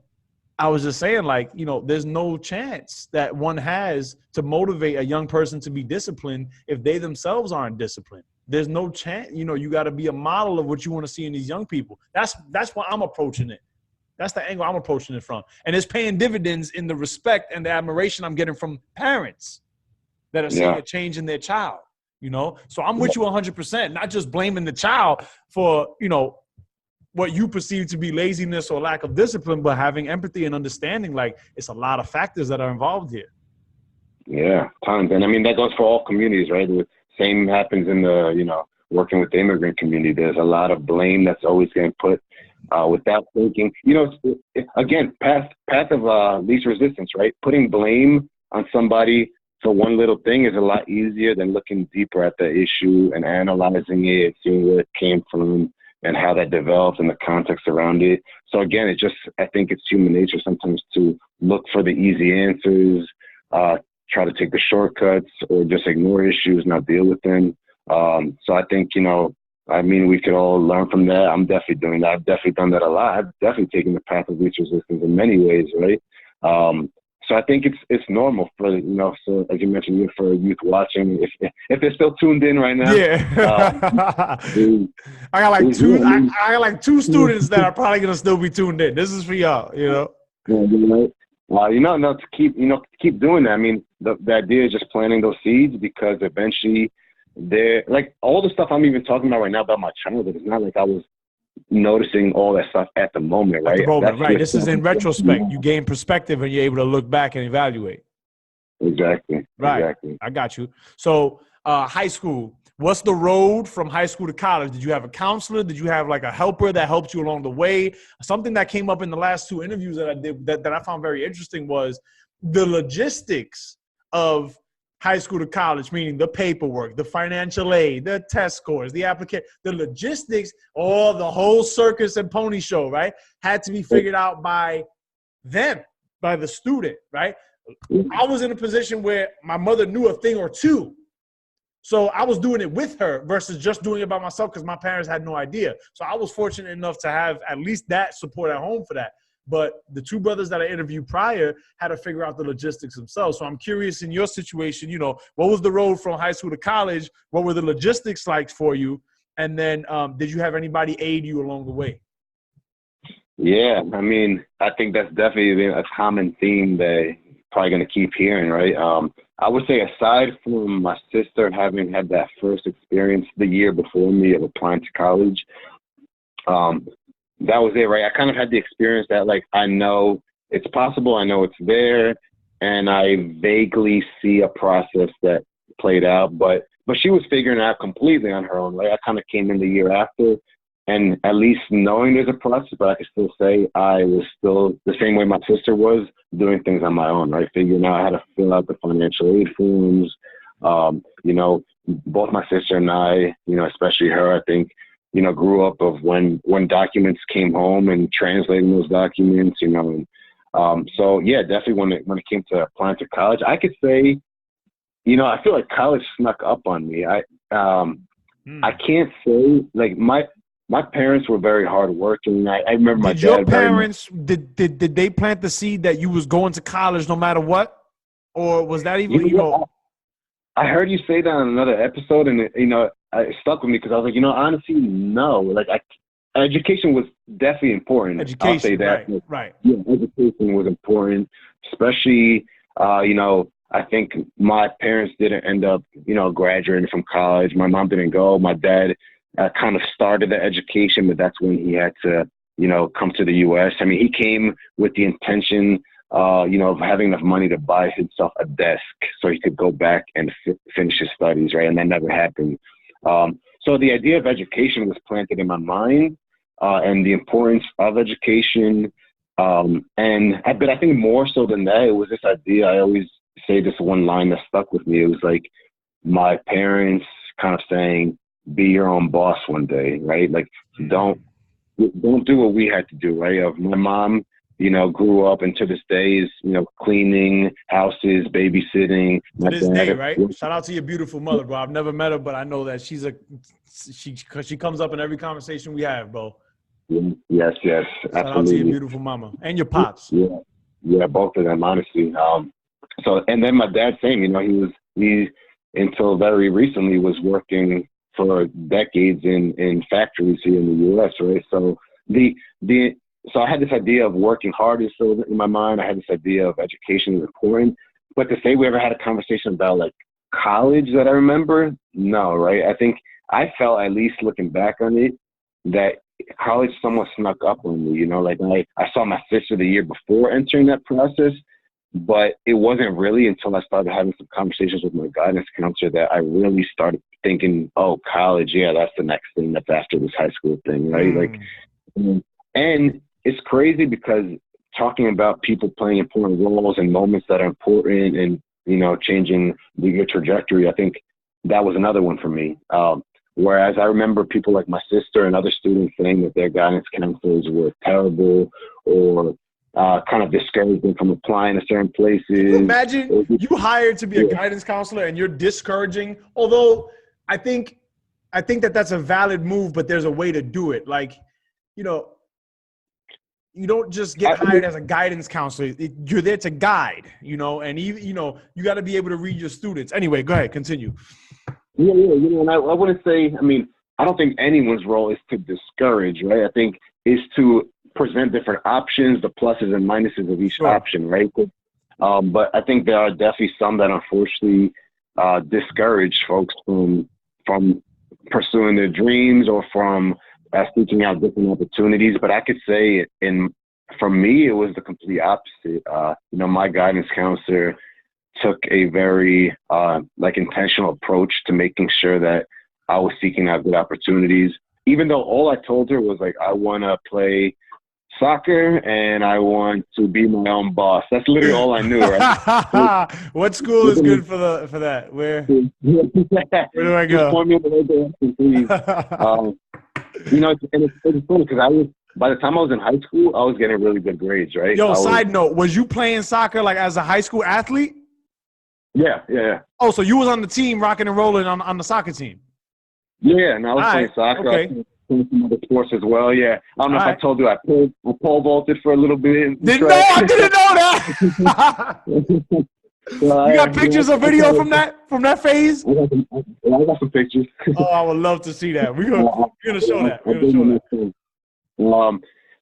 I was just saying, like, you know, there's no chance that one has to motivate a young person to be disciplined if they themselves aren't disciplined. There's no chance, you know, you got to be a model of what you want to see in these young people. That's why I'm approaching it. That's the angle I'm approaching it from. And it's paying dividends in the respect and the admiration I'm getting from parents that are seeing a change in their child, you know? So I'm with you 100%, not just blaming the child for, you know, what you perceive to be laziness or lack of discipline, but having empathy and understanding, like, it's a lot of factors that are involved here. Yeah, tons. And I mean, that goes for all communities, right? The same happens in the, you know, working with the immigrant community. There's a lot of blame that's always getting put without thinking. You know, again, path of least resistance, right? Putting blame on somebody for one little thing is a lot easier than looking deeper at the issue and analyzing it, seeing where it came from, and how that develops and the context around it. So again, I think it's human nature sometimes to look for the easy answers, try to take the shortcuts, or just ignore issues, not deal with them. So I think, you know, I mean, we could all learn from that. I'm definitely doing that. I've definitely done that a lot. I've definitely taken the path of least resistance in many ways, right? So I think it's normal for, you know, so as you mentioned, for youth watching, if they're still tuned in right now. I got like two students that are probably gonna still be tuned in. This is for y'all, you know. You know, no, to keep doing that. I mean, the idea is just planting those seeds, because eventually they're like, all the stuff I'm even talking about right now about my childhood. It's not like I was noticing all that stuff at the moment, right? This is in retrospect. You gain perspective and you're able to look back and evaluate. Exactly. Right. Exactly. I got you. So high school, what's the road from high school to college? Did you have a counselor? Did you have like a helper that helped you along the way? Something that came up in the last two interviews that I did that I found very interesting was the logistics of high school to college, meaning the paperwork, the financial aid, the test scores, the application, the logistics, or the whole circus and pony show, right, had to be figured out by them, by the student, right? I was in a position where my mother knew a thing or two. So I was doing it with her versus just doing it by myself because my parents had no idea. So I was fortunate enough to have at least that support at home for that. But the two brothers that I interviewed prior had to figure out the logistics themselves. So I'm curious, in your situation, you know, what was the road from high school to college? What were the logistics like for you? And then did you have anybody aid you along the way? Yeah, I mean, I think that's definitely a common theme that you're probably going to keep hearing, right? I would say, aside from my sister having had that first experience the year before me of applying to college, that was it, right? I kind of had the experience that, like, I know it's possible, I know it's there, and I vaguely see a process that played out, but she was figuring it out completely on her own, right? I kind of came in the year after, and at least knowing there's a process, but I could still say I was still the same way my sister was, doing things on my own, right? Figuring out how to fill out the financial aid forms. You know, both my sister and I, you know, especially her, I think, you know, grew up of when documents came home and translating those documents, you know. And, so yeah, definitely when it came to applying to college, I could say, you know, I feel like college snuck up on me. I can't say, like, my parents were very hardworking. I remember my dad. Did your parents did they plant the seed that you was going to college no matter what, or was that even, you know? I heard you say that on another episode, and it, you know, it stuck with me because I was like, you know, honestly, no. Like, education was definitely important. Education, I'll say that. Right. Yeah, education was important, especially, you know, I think my parents didn't end up, you know, graduating from college. My mom didn't go. My dad kind of started the education, but that's when he had to, come to the U.S. I mean, he came with the intention, of having enough money to buy himself a desk so he could go back and finish his studies, right? And that never happened. So the idea of education was planted in my mind, and the importance of education. But I think more so than that, it was this idea. I always say this one line that stuck with me. It was like my parents kind of saying, be your own boss one day, right? Like, don't do what we had to do, right? My mom, grew up and to this day is, cleaning houses, babysitting. To this day, right? Shout out to your beautiful mother, bro. I've never met her, but I know that she comes up in every conversation we have, bro. Yes, Shout absolutely. out to your beautiful mama and your pops. Yeah, both of them, honestly. So, and then my dad, same, he until very recently was working for decades in factories here in the U.S., right? So so I had this idea of working hard is still in my mind. I had this idea of education is important, but to say we ever had a conversation about like college that I remember, no, right? I think I felt, at least looking back on it, that college somewhat snuck up on me, like I saw my sister the year before entering that process, but it wasn't really until I started having some conversations with my guidance counselor that I really started thinking, oh, college, yeah, that's the next thing that's after this high school thing, right? Like, and it's crazy because talking about people playing important roles and moments that are important and, changing your trajectory, I think that was another one for me. Whereas I remember people like my sister and other students saying that their guidance counselors were terrible or kind of discouraged them from applying to certain places. Can you imagine you hired to be a guidance counselor and you're discouraging? Although I think that's a valid move, but there's a way to do it. Like, you don't just get hired as a guidance counselor. You're there to guide, and even, you got to be able to read your students. Anyway, go ahead, continue. Yeah. And I wouldn't say, I don't think anyone's role is to discourage, right? I think it's to present different options, the pluses and minuses of each option, right? But I think there are definitely some that unfortunately discourage folks from pursuing their dreams or from seeking out different opportunities. But I could say for me, it was the complete opposite. My guidance counselor took a very intentional approach to making sure that I was seeking out good opportunities, even though all I told her was like, I want to play soccer and I want to be my own boss. That's literally all I knew, right? What school is good for that? Where do I go? Just point me in the right direction, please. And it's funny because by the time I was in high school, I was getting really good grades, right? Yo, side note, was you playing soccer like as a high school athlete? Yeah. Oh, so you was on the team rocking and rolling on the soccer team? Yeah, and I was playing soccer. Okay. I was playing some other sports as well, yeah. I don't know if I told you I pole vaulted for a little bit. I didn't know that. You got pictures or video from that phase? I got some pictures. Oh, I would love to see that. We're gonna show that.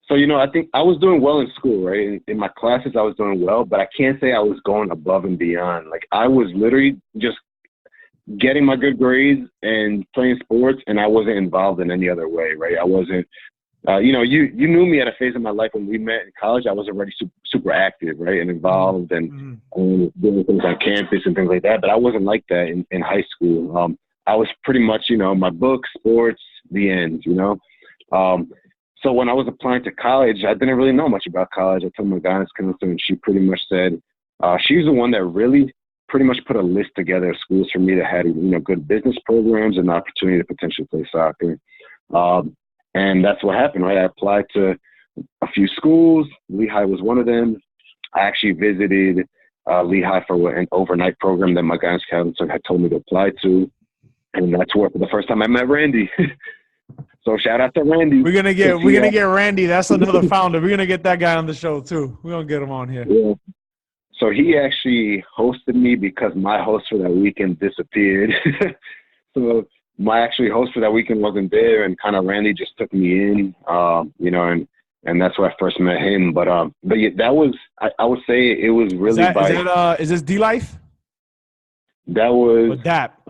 So, I think I was doing well in school, right? In my classes, I was doing well, but I can't say I was going above and beyond. Like, I was literally just getting my good grades and playing sports, and I wasn't involved in any other way, right? I wasn't, you knew me at a phase of my life when we met in college. I was already super active, right, and involved and doing things on campus and things like that. But I wasn't like that in high school. I was pretty much, my books, sports, the end, So when I was applying to college, I didn't really know much about college. I told my guidance counselor, and she pretty much said, she's the one that really pretty much put a list together of schools for me that had, good business programs and the opportunity to potentially play soccer. And that's what happened, right? I applied to a few schools. Lehigh was one of them. I actually visited Lehigh for an overnight program that my guidance counselor had told me to apply to. And that's where for the first time I met Randy. So shout out to Randy. We're gonna get Randy. That's another founder. We're gonna get that guy on the show too. We're gonna get him on here. Yeah. So he actually hosted me because my host for that weekend disappeared. So my actually host for that weekend wasn't there, and kind of Randy just took me in, and that's where I first met him. But yeah, that was I would say it was really is this D Life? That was DAP.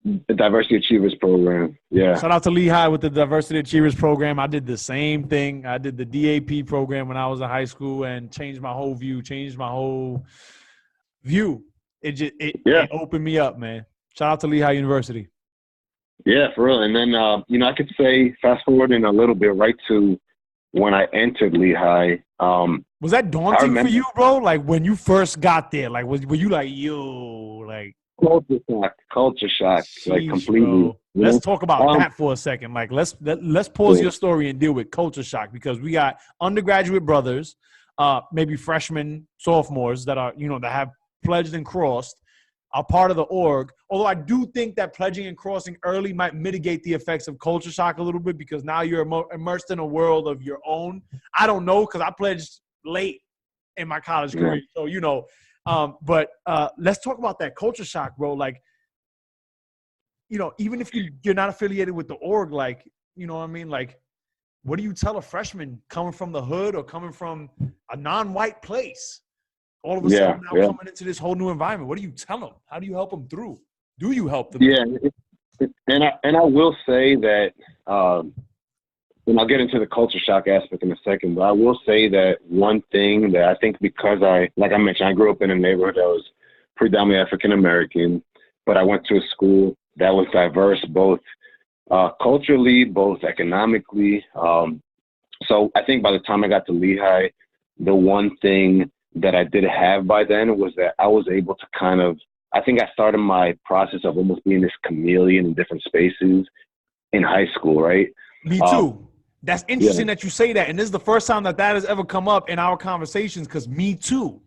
The Diversity Achievers Program. Yeah. Shout out to Lehigh with the Diversity Achievers Program. I did the same thing. I did the DAP program when I was in high school and changed my whole view. It opened me up, man. Shout out to Lehigh University. Yeah, for real. And then, I could say, fast forwarding a little bit right to when I entered Lehigh. Was that daunting for you, bro? Like when you first got there, like were you like, yo, like culture shock, sheesh, like completely. Bro. Let's talk about that for a second. Like let's pause your story and deal with culture shock, because we got undergraduate brothers, maybe freshmen, sophomores that are, that have pledged and crossed, are part of the org. Although I do think that pledging and crossing early might mitigate the effects of culture shock a little bit, because now you're immersed in a world of your own. I don't know, because I pledged late in my college career. So, but let's talk about that culture shock, bro. Like, even if you're not affiliated with the org, like, you know what I mean? Like, what do you tell a freshman coming from the hood or coming from a non-white place? All of a sudden now coming into this whole new environment. What do you tell them? How do you help them through? Do you help them? Yeah, and I will say that, and I'll get into the culture shock aspect in a second, but I will say that one thing that I think, because like I mentioned, I grew up in a neighborhood that was predominantly African American, but I went to a school that was diverse, both culturally, both economically. So I think by the time I got to Lehigh, the one thing that I did have by then was that I was able to I think I started my process of almost being this chameleon in different spaces in high school, right? Me too. That's interesting that you say that. And this is the first time that has ever come up in our conversations, because me too.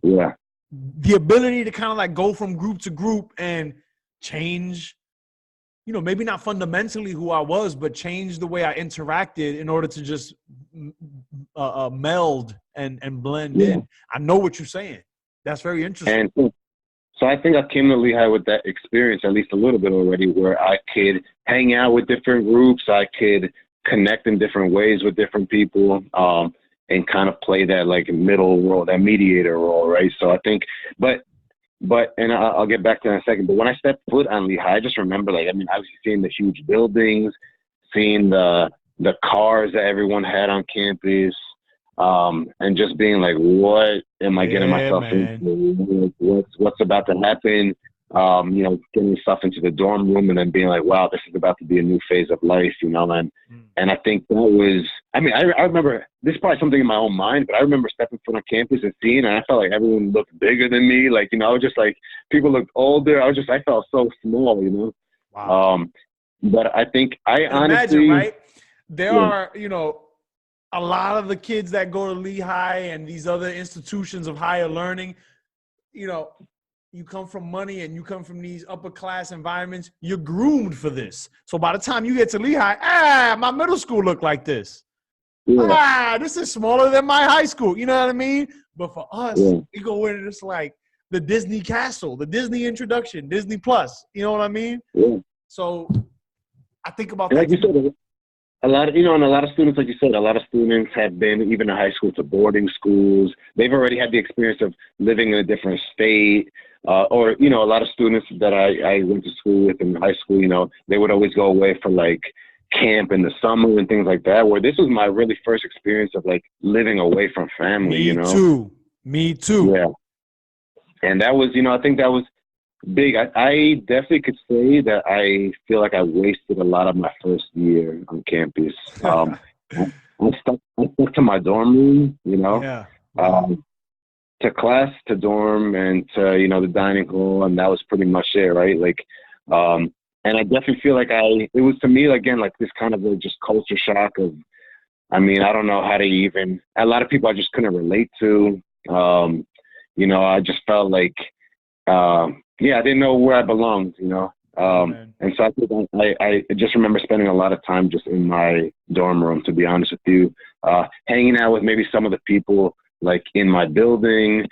Yeah. The ability to kind of like go from group to group and change, maybe not fundamentally who I was, but change the way I interacted in order to just meld and blend in. I know what you're saying. That's very interesting. And so I think I came to Lehigh with that experience, at least a little bit already, where I could hang out with different groups. I could connect in different ways with different people, and kind of play that like middle role, that mediator role, right? So I think, but and I'll get back to that in a second. But when I stepped foot on Lehigh, I just remember, obviously seeing the huge buildings, seeing the cars that everyone had on campus, and just being like, what am I getting myself into? What's about to happen? Getting stuff into the dorm room and then being like, wow, this is about to be a new phase of life, and I think that was, I remember, this is probably something in my own mind, but I remember stepping foot on campus and seeing, and I felt like everyone looked bigger than me. Like, I was just like, people looked older. I felt so small, Wow. But I think honestly, imagine, right? There are, a lot of the kids that go to Lehigh and these other institutions of higher learning, you come from money and you come from these upper class environments, you're groomed for this. So by the time you get to Lehigh, my middle school looked like this. This is smaller than my high school. You know what I mean? But for us, we go into this like the Disney castle, the Disney introduction, Disney Plus. You know what I mean? Yeah. So I think about and that. Like you said, a lot of, and a lot of students, like you said, a lot of students have been, even in high school, to boarding schools. They've already had the experience of living in a different state. Or, a lot of students that I went to school with in high school, they would always go away for like camp in the summer and things like that, where this was my really first experience of like living away from family, Me too. Yeah. And that was, I think that was big. I definitely could say that I feel like I wasted a lot of my first year on campus. I stuck to my dorm room, Yeah. to class, to dorm, and to, the dining hall, and that was pretty much it, right? Like, and I definitely feel like it was, to me, again, like this kind of just culture shock of, I don't know how to even, a lot of people I just couldn't relate to. I just felt like, I didn't know where I belonged, and so I think I just remember spending a lot of time just in my dorm room, to be honest with you, hanging out with maybe some of the people like in my building,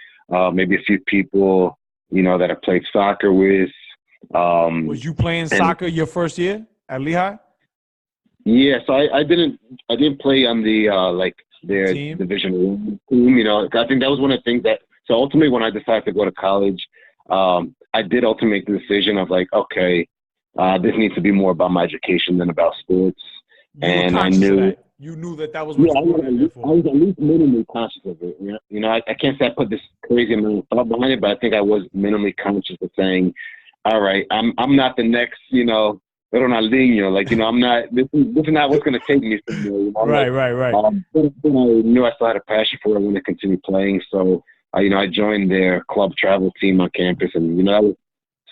maybe a few people, that I played soccer with. Was you playing soccer your first year at Lehigh? Yeah, so I didn't play on the their team? Division I team. I think that was one of the things that. So ultimately, when I decided to go to college, I did ultimately make the decision of like, okay, this needs to be more about my education than about sports. And I knew you knew that was what I you wanted it for. was at least minimally conscious of it. You know, I can't say I put this crazy amount of thought behind it, but I think I was minimally conscious of saying, all right, I'm not the next, you know, Ronaldinho. Like, you know, I'm not. This is not what's going to take me somewhere. You know? Right. But I knew I still had a passion for it. I wanted to continue playing, so you know, I joined their club travel team on campus, and you know, that was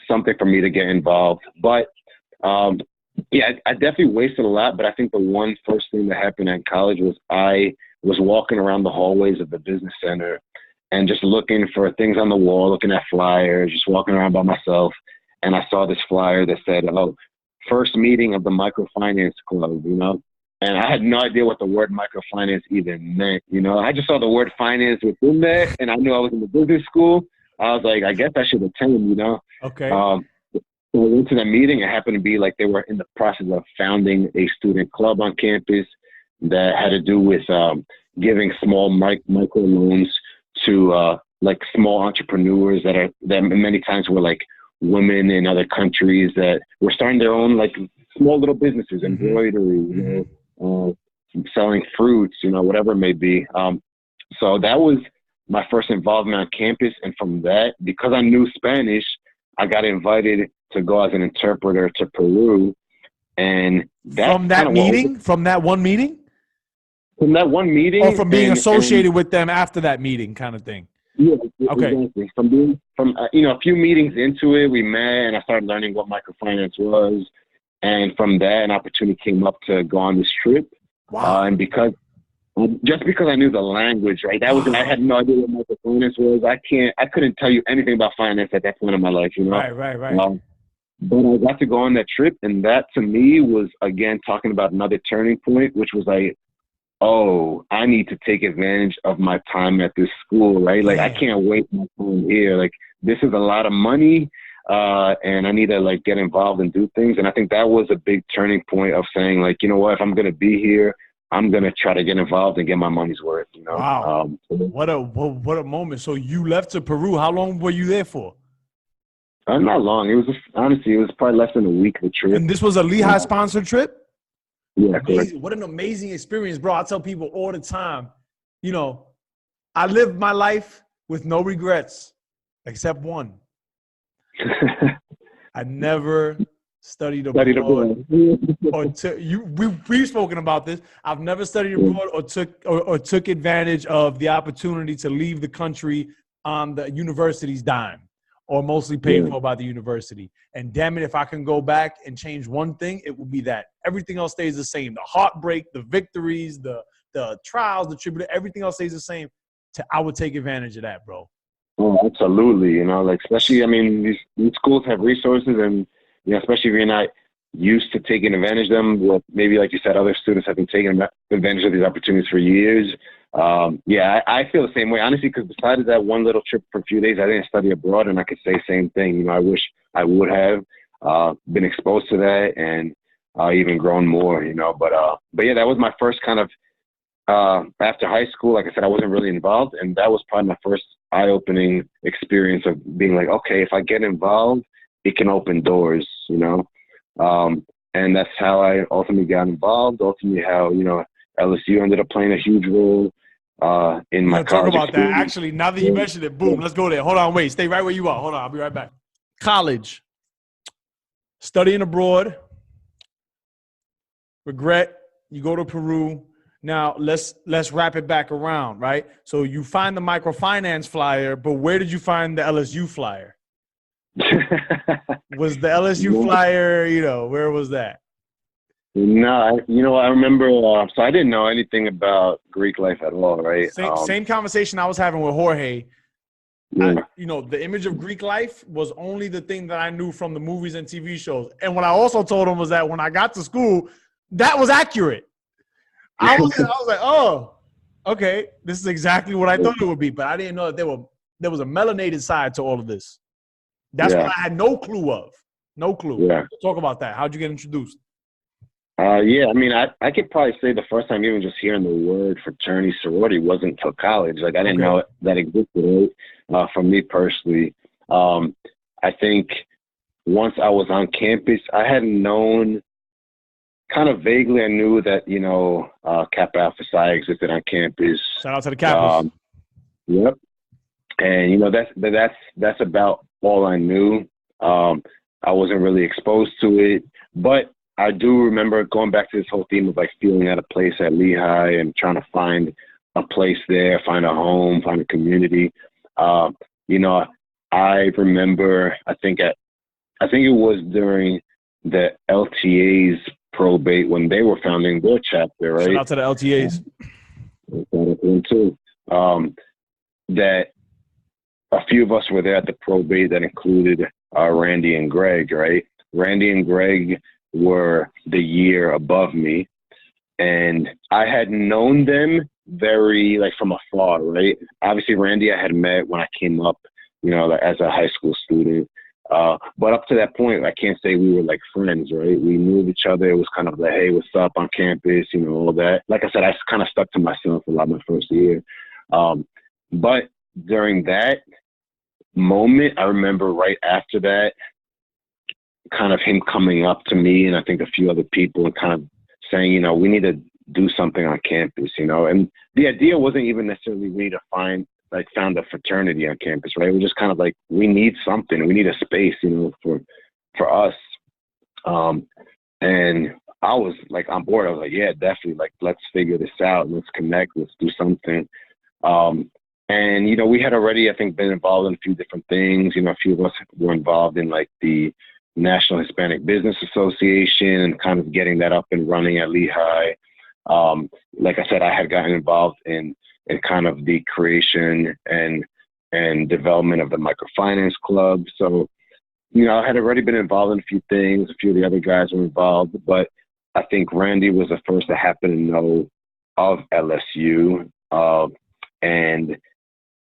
something for me to get involved. But yeah, I definitely wasted a lot. But I think the one first thing that happened at college was I was walking around the hallways of the business center and just looking for things on the wall, looking at flyers, just walking around by myself. And I saw this flyer that said, "Oh, first meeting of the microfinance club," you know, and I had no idea what the word microfinance even meant. You know, I just saw the word finance within that, and I knew I was in the business school. I was like, I guess I should attend, you know. Okay. So I went to that meeting. It happened to be like they were in the process of founding a student club on campus that had to do with giving small micro loans to like small entrepreneurs that many times were like women in other countries that were starting their own like small little businesses, embroidery, you know, selling fruits, you know, whatever it may be. So that was my first involvement on campus. And from that, because I knew Spanish, I got invited to go as an interpreter to Peru. And from that one meeting? From that one meeting? Or from being associated with them after that meeting kind of thing? Yeah, okay. Exactly. From you know, a few meetings into it, we met and I started learning what microfinance was. And from that, an opportunity came up to go on this trip. Wow. And because I knew the language, right? I had no idea what microfinance was. I couldn't tell you anything about finance at that point in my life, you know? Right. But I got to go on that trip, and that to me was, again, talking about another turning point, which was like, oh, I need to take advantage of my time at this school, right? Like, I can't waste my time here. Like, this is a lot of money, and I need to, like, get involved and do things. And I think that was a big turning point of saying, like, you know what, if I'm going to be here, I'm going to try to get involved and get my money's worth, you know? Wow. What a moment. So you left to Peru. How long were you there for? Not long. It was honestly, it was probably less than a week of the trip. And this was a Lehigh sponsored trip? Yeah. What an amazing experience, bro. I tell people all the time, you know, I lived my life with no regrets except one. I never studied abroad. We've spoken about this. I've never studied abroad or took advantage of the opportunity to leave the country on the university's dime, or mostly paid for by the university. And damn it, if I can go back and change one thing, it will be that. Everything else stays the same. The heartbreak, the victories, the trials, the tribulations, everything else stays the same. I would take advantage of that, bro. Oh, absolutely. You know, like, especially, I mean, these schools have resources, and, you know, especially if you're not used to taking advantage of them, well, maybe, like you said, other students have been taking advantage of these opportunities for years. I feel the same way, honestly, because besides that one little trip for a few days, I didn't study abroad, and I could say the same thing. You know, I wish I would have been exposed to that and even grown more, you know. But yeah, that was my first kind of, after high school, like I said, I wasn't really involved, and that was probably my first eye-opening experience of being like, okay, if I get involved, it can open doors, you know. And that's how I ultimately got involved, ultimately how, you know, LSU ended up playing a huge role in my college talk about experience. that. Actually, now that you mentioned it, boom, let's go there. Hold on, wait. Stay right where you are. Hold on, I'll be right back. College. Studying abroad. Regret. You go to Peru. Now, let's wrap it back around, right? So you find the microfinance flyer, but where did you find the LSU flyer? Was the LSU flyer, you know, where was that? No, you know, I remember, so I didn't know anything about Greek life at all, right? Same conversation I was having with Jorge. Yeah. You know, the image of Greek life was only the thing that I knew from the movies and TV shows. And what I also told him was that when I got to school, that was accurate. I was like, oh, okay, this is exactly what I thought it would be. But I didn't know that there was a melanated side to all of this. That's what I had no clue of. No clue. Yeah. Talk about that. How'd you get introduced? Yeah, I mean, I could probably say the first time even just hearing the word fraternity, sorority wasn't until college. Like, I didn't know that existed, right? For me personally, I think once I was on campus, I had known kind of vaguely, I knew that, you know, Kappa Alpha Psi existed on campus. Shout out to the Kappas. Yep. And, you know, that's about all I knew. I wasn't really exposed to it, but I do remember going back to this whole theme of like feeling at a place at Lehigh and trying to find a place there, find a home, find a community. You know, I remember, I think it was during the LTA's probate when they were founding their chapter, right? Shout out to the LTAs. Too. That a few of us were there at the probate that included Randy and Greg, right? Randy and Greg were the year above me, and I had known them very, like, from afar, right? Obviously, Randy I had met when I came up, you know, as a high school student. But up to that point, I can't say we were like friends, right? We knew each other. It was kind of like, hey, what's up on campus, you know, all that. Like I said, I kind of stuck to myself a lot my first year. But during that moment, I remember right after that, kind of him coming up to me and I think a few other people and kind of saying, you know, we need to do something on campus, you know. And the idea wasn't even necessarily we need to found a fraternity on campus, right? We're just kind of like, we need something. We need a space, you know, for us. And I was like on board. I was like, yeah, definitely. Like, let's figure this out. Let's connect. Let's do something. And, you know, we had already, I think, been involved in a few different things. You know, a few of us were involved in like the National Hispanic Business Association and kind of getting that up and running at Lehigh. Like I said, I had gotten involved in kind of the creation and development of the microfinance club. So, you know, I had already been involved in a few things. A few of the other guys were involved, but I think Randy was the first to happen to know of LSU. And,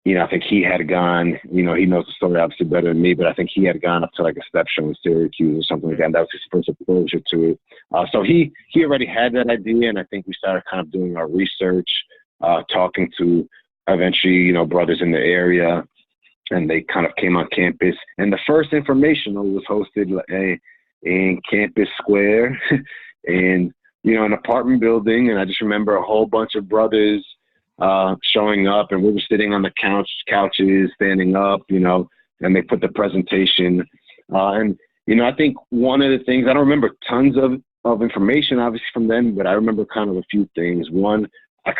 you know, I think he had gone, you know, he knows the story obviously better than me, but I think he had gone up to like a step show in Syracuse or something like that. And that was his first exposure to it. So he already had that idea. And I think we started kind of doing our research, talking to eventually, you know, brothers in the area, and they kind of came on campus. And the first informational was hosted in Campus Square and, you know, an apartment building. And I just remember a whole bunch of brothers showing up, and we were sitting on the couches, standing up, you know, and they put the presentation. And, you know, I think one of the things, I don't remember tons of information, obviously, from them, but I remember kind of a few things. One, I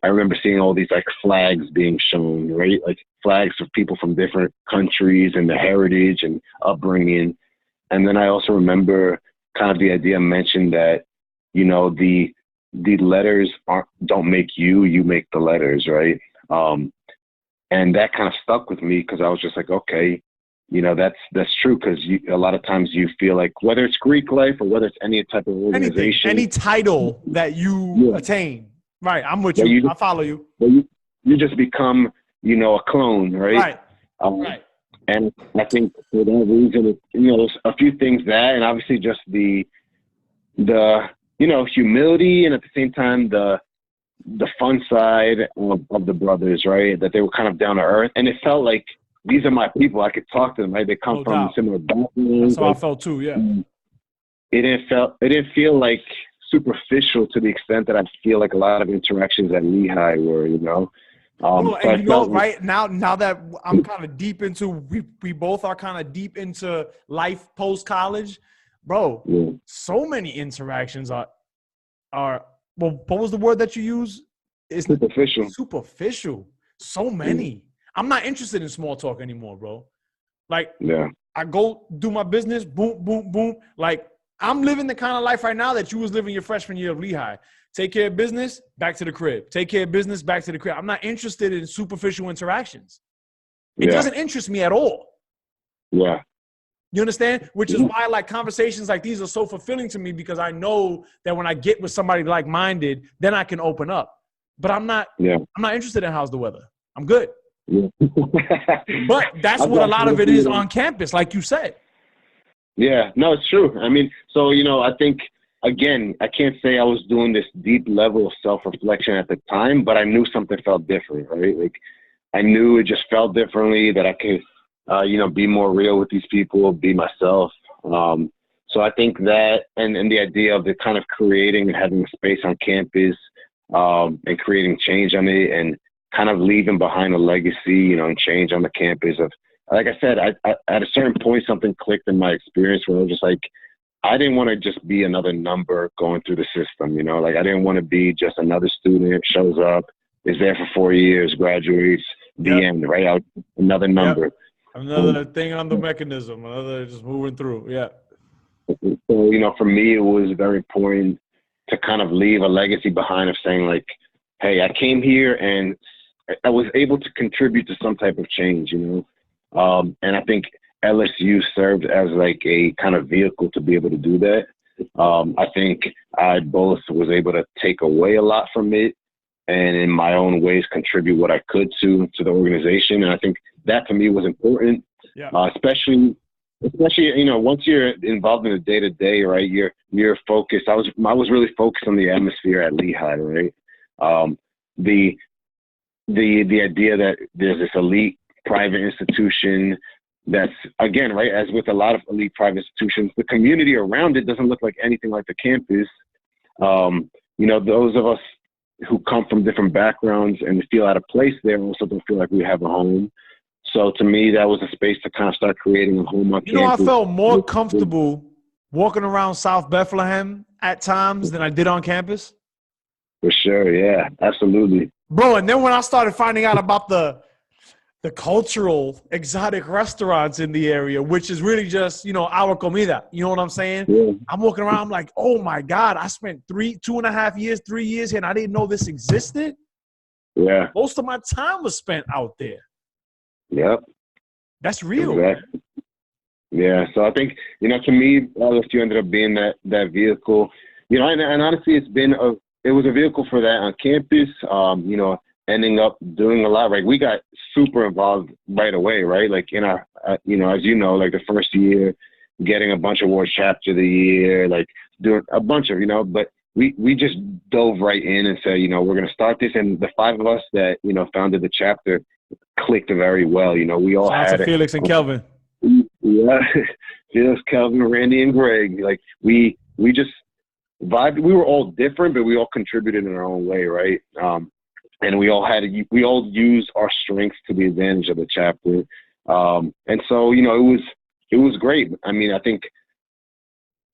remember seeing all these like flags being shown, right? Like flags of people from different countries and the heritage and upbringing. And then I also remember kind of the idea mentioned that, you know, the letters don't make you make the letters, right? And that kind of stuck with me because I was just like, okay, you know, that's true, because a lot of times you feel like whether it's Greek life or whether it's any type of organization, any title that you attain. Right, I'm with you. I follow you. You just become, you know, a clone, right? Right. Right. And I think for that reason, you know, a few things that, and obviously just the you know, humility, and at the same time the fun side of the brothers, right? That they were kind of down to earth, and it felt like these are my people. I could talk to them, right? They come from similar backgrounds. That's how I felt too. Yeah. It didn't feel like superficial to the extent that I feel like a lot of interactions at Lehigh were, you know. And you know, right now that I'm kind of deep into, we both are kind of deep into life post college, bro. Yeah. So many interactions are well, what was the word that you use? It's superficial. So many. Yeah. I'm not interested in small talk anymore, bro. Like, yeah, I go do my business, boom, boom, boom. Like, I'm living the kind of life right now that you was living your freshman year of Lehigh. Take care of business, back to the crib. Take care of business, back to the crib. I'm not interested in superficial interactions. It doesn't interest me at all. Yeah. You understand? Which is why like conversations like these are so fulfilling to me, because I know that when I get with somebody like-minded, then I can open up. But I'm not interested in how's the weather. I'm good. Yeah. But that's what a lot of it is on campus, like you said. Yeah, no, it's true. I mean, so, you know, I think, again, I can't say I was doing this deep level of self-reflection at the time, but I knew something felt different, right? Like, I knew it just felt differently, that I could be more real with these people, be myself. So I think that, and the idea of the kind of creating and having a space on campus, and creating change on it, and kind of leaving behind a legacy, and change on the campus of, like I said, I at a certain point, something clicked in my experience where I was just like, I didn't want to just be another number going through the system, like I didn't want to be just another student, shows up, is there for 4 years, graduates, the end, right? Out another number. Yep. Another thing on the mechanism, another just moving through. Yeah. So, for me, it was very important to kind of leave a legacy behind of saying like, hey, I came here and I was able to contribute to some type of change, and I think LSU served as like a kind of vehicle to be able to do that. I think I both was able to take away a lot from it and in my own ways contribute what I could to the organization. And I think that to me was important, especially, once you're involved in the day-to-day, right, you're focused. I was really focused on the atmosphere at Lehigh, right? The idea that there's this elite private institution that's, again, right, as with a lot of elite private institutions, the community around it doesn't look like anything like the campus. Those of us who come from different backgrounds and feel out of place there also don't feel like we have a home. So to me, that was a space to kind of start creating a home on campus. I felt more comfortable walking around South Bethlehem at times than I did on campus. For sure, yeah, absolutely. Bro, and then when I started finding out about the cultural exotic restaurants in the area, which is really just, our comida, you know what I'm saying? Yeah. I'm walking around, I'm like, oh my God, I spent 2.5 years, 3 years here and I didn't know this existed. Yeah. Most of my time was spent out there. Yep. That's real. Exactly. Yeah. So I think, to me, LSU ended up being that vehicle, and honestly, it was a vehicle for that on campus, ending up doing a lot, right? We got super involved right away, right? Like in our, as like the first year, getting a bunch of awards, chapter of the year, like doing a bunch of, but we just dove right in and said, we're going to start this. And the 5 of us that, founded the chapter clicked very well. We all had Felix and Kelvin. Yeah. Felix, Kelvin, Randy, and Greg. Like we just vibed. We were all different, but we all contributed in our own way, right? And we all used our strengths to the advantage of the chapter. And so, it was great. I mean, I think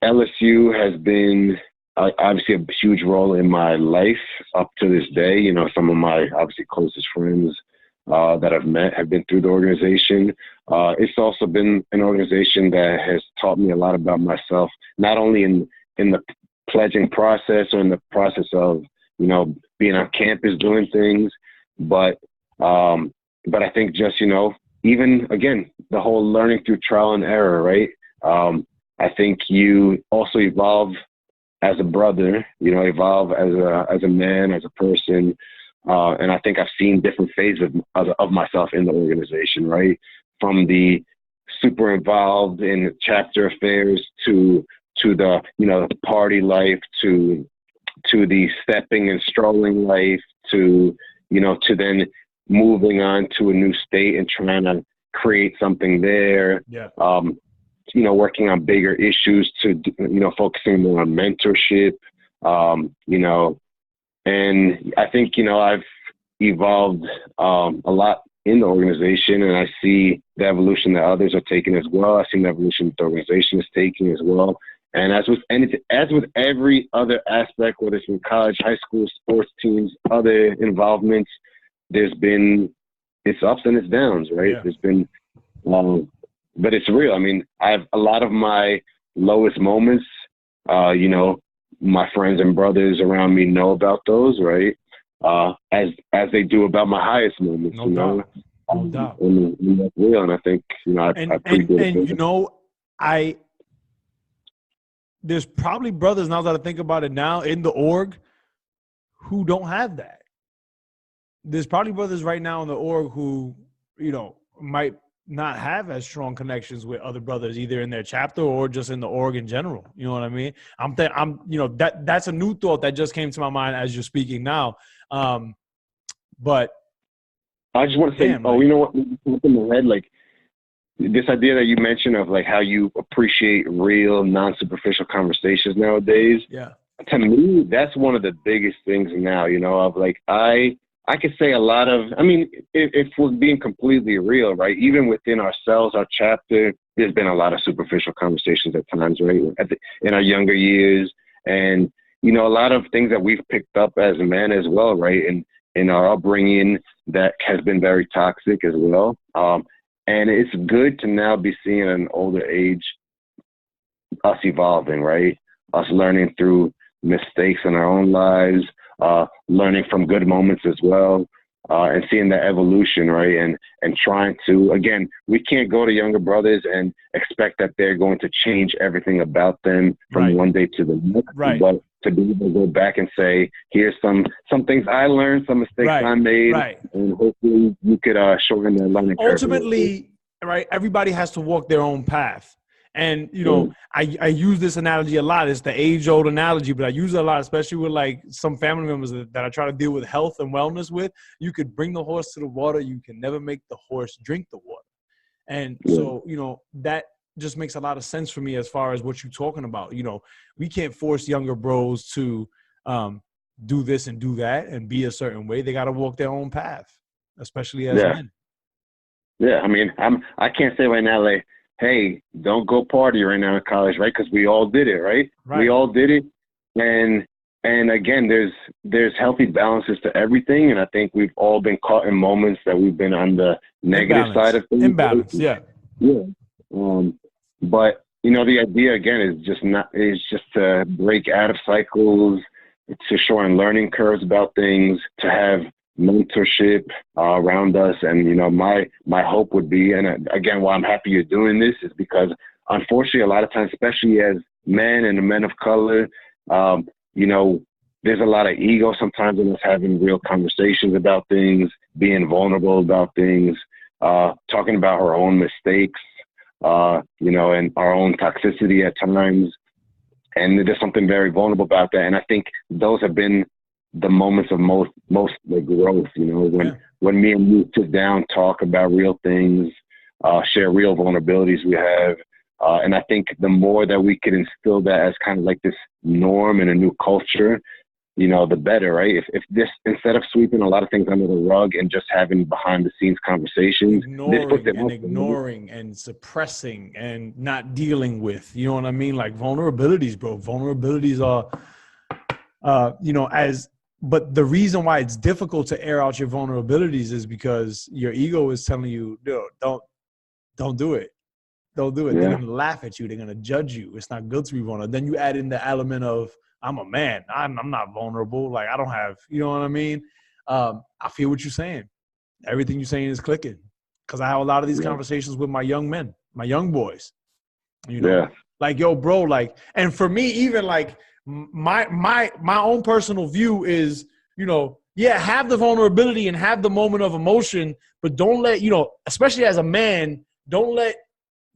LSU has been obviously a huge role in my life up to this day. Some of my obviously closest friends that I've met have been through the organization. It's also been an organization that has taught me a lot about myself, not only in the pledging process or in the process of, being on campus doing things, but I think just, even again, the whole learning through trial and error, right? I think you also evolve as a brother, evolve as a man, as a person. And I think I've seen different phases of myself in the organization, right? From the super involved in chapter affairs to the, party life, to the stepping and strolling life, to then moving on to a new state and trying to create something there. Yeah. Working on bigger issues to, focusing more on mentorship, and I think, I've evolved a lot in the organization, and I see the evolution that others are taking as well. I've seen the evolution that the organization is taking as well. And as with every other aspect, whether it's in college, high school, sports teams, other involvements, it's ups and it's downs, right? Yeah. There's been, but it's real. I mean, I have a lot of my lowest moments, my friends and brothers around me know about those, right? As they do about my highest moments, No doubt. No doubt. And that's real. And I think, there's probably brothers, now that I think about it now, in the org who don't have that. There's probably brothers right now in the org who, might not have as strong connections with other brothers, either in their chapter or just in the org in general. You know what I mean? That's a new thought that just came to my mind as you're speaking now. But I just want to say, you know what? In my head, like, this idea that you mentioned of like how you appreciate real, non-superficial conversations nowadays. Yeah. To me, that's one of the biggest things now, you know, of like, I could say a lot of, I mean, if we're being completely real, right, even within ourselves, our chapter, there's been a lot of superficial conversations at times, right, in our younger years. And, you know, a lot of things that we've picked up as men as well, right, and in our upbringing that has been very toxic as well. And it's good to now be seeing at an older age us evolving, right, us learning through mistakes in our own lives, learning from good moments as well, and seeing that evolution, right? And trying to, again, we can't go to younger brothers and expect that they're going to change everything about them from one day to the next. Right. But to be able to go back and say, here's some things I learned, some mistakes I made, and hopefully you could shorten that learning curve. Ultimately, right, everybody has to walk their own path. And, you know, I use this analogy a lot. It's the age-old analogy, but I use it a lot, especially with, like, some family members that I try to deal with health and wellness with. You could bring the horse to the water. You can never make the horse drink the water. And so, you know, that just makes a lot of sense for me as far as what you're talking about. You know, we can't force younger bros to do this and do that and be a certain way. They got to walk their own path, especially as men. Yeah, I mean, I can't say right now, like, hey, don't go party right now in college, right? Because we all did it, right? We all did it. And again, there's healthy balances to everything. And I think we've all been caught in moments that we've been on the negative side of things. Imbalance, yeah. But, you know, the idea, again, is just to break out of cycles, to shorten learning curves about things, to have mentorship around us. And, you know, my hope would be, and again, why I'm happy you're doing this is because unfortunately, a lot of times, especially as men and men of color, you know, there's a lot of ego sometimes in us having real conversations about things, being vulnerable about things, talking about our own mistakes, you know, and our own toxicity at times. And there's something very vulnerable about that. And I think those have been the moments of most like growth, you know, when me and you sit down, talk about real things, share real vulnerabilities we have. And I think the more that we could instill that as kind of like this norm in a new culture, you know, the better, right? If this, instead of sweeping a lot of things under the rug and just having behind the scenes conversations, ignoring and suppressing and not dealing with, you know what I mean? Like vulnerabilities, bro. Vulnerabilities are, you know, but the reason why it's difficult to air out your vulnerabilities is because your ego is telling you, dude, don't do it. Don't do it. They're going to laugh at you. They're going to judge you. It's not good to be vulnerable. Then you add in the element of, I'm a man. I'm not vulnerable. Like, I don't have, you know what I mean? I feel what you're saying. Everything you're saying is clicking. Because I have a lot of these conversations with my young men, my young boys. You know? Like, yo, bro, like, and for me, even like my own personal view is, you know, have the vulnerability and have the moment of emotion, but don't let, you know, especially as a man, don't let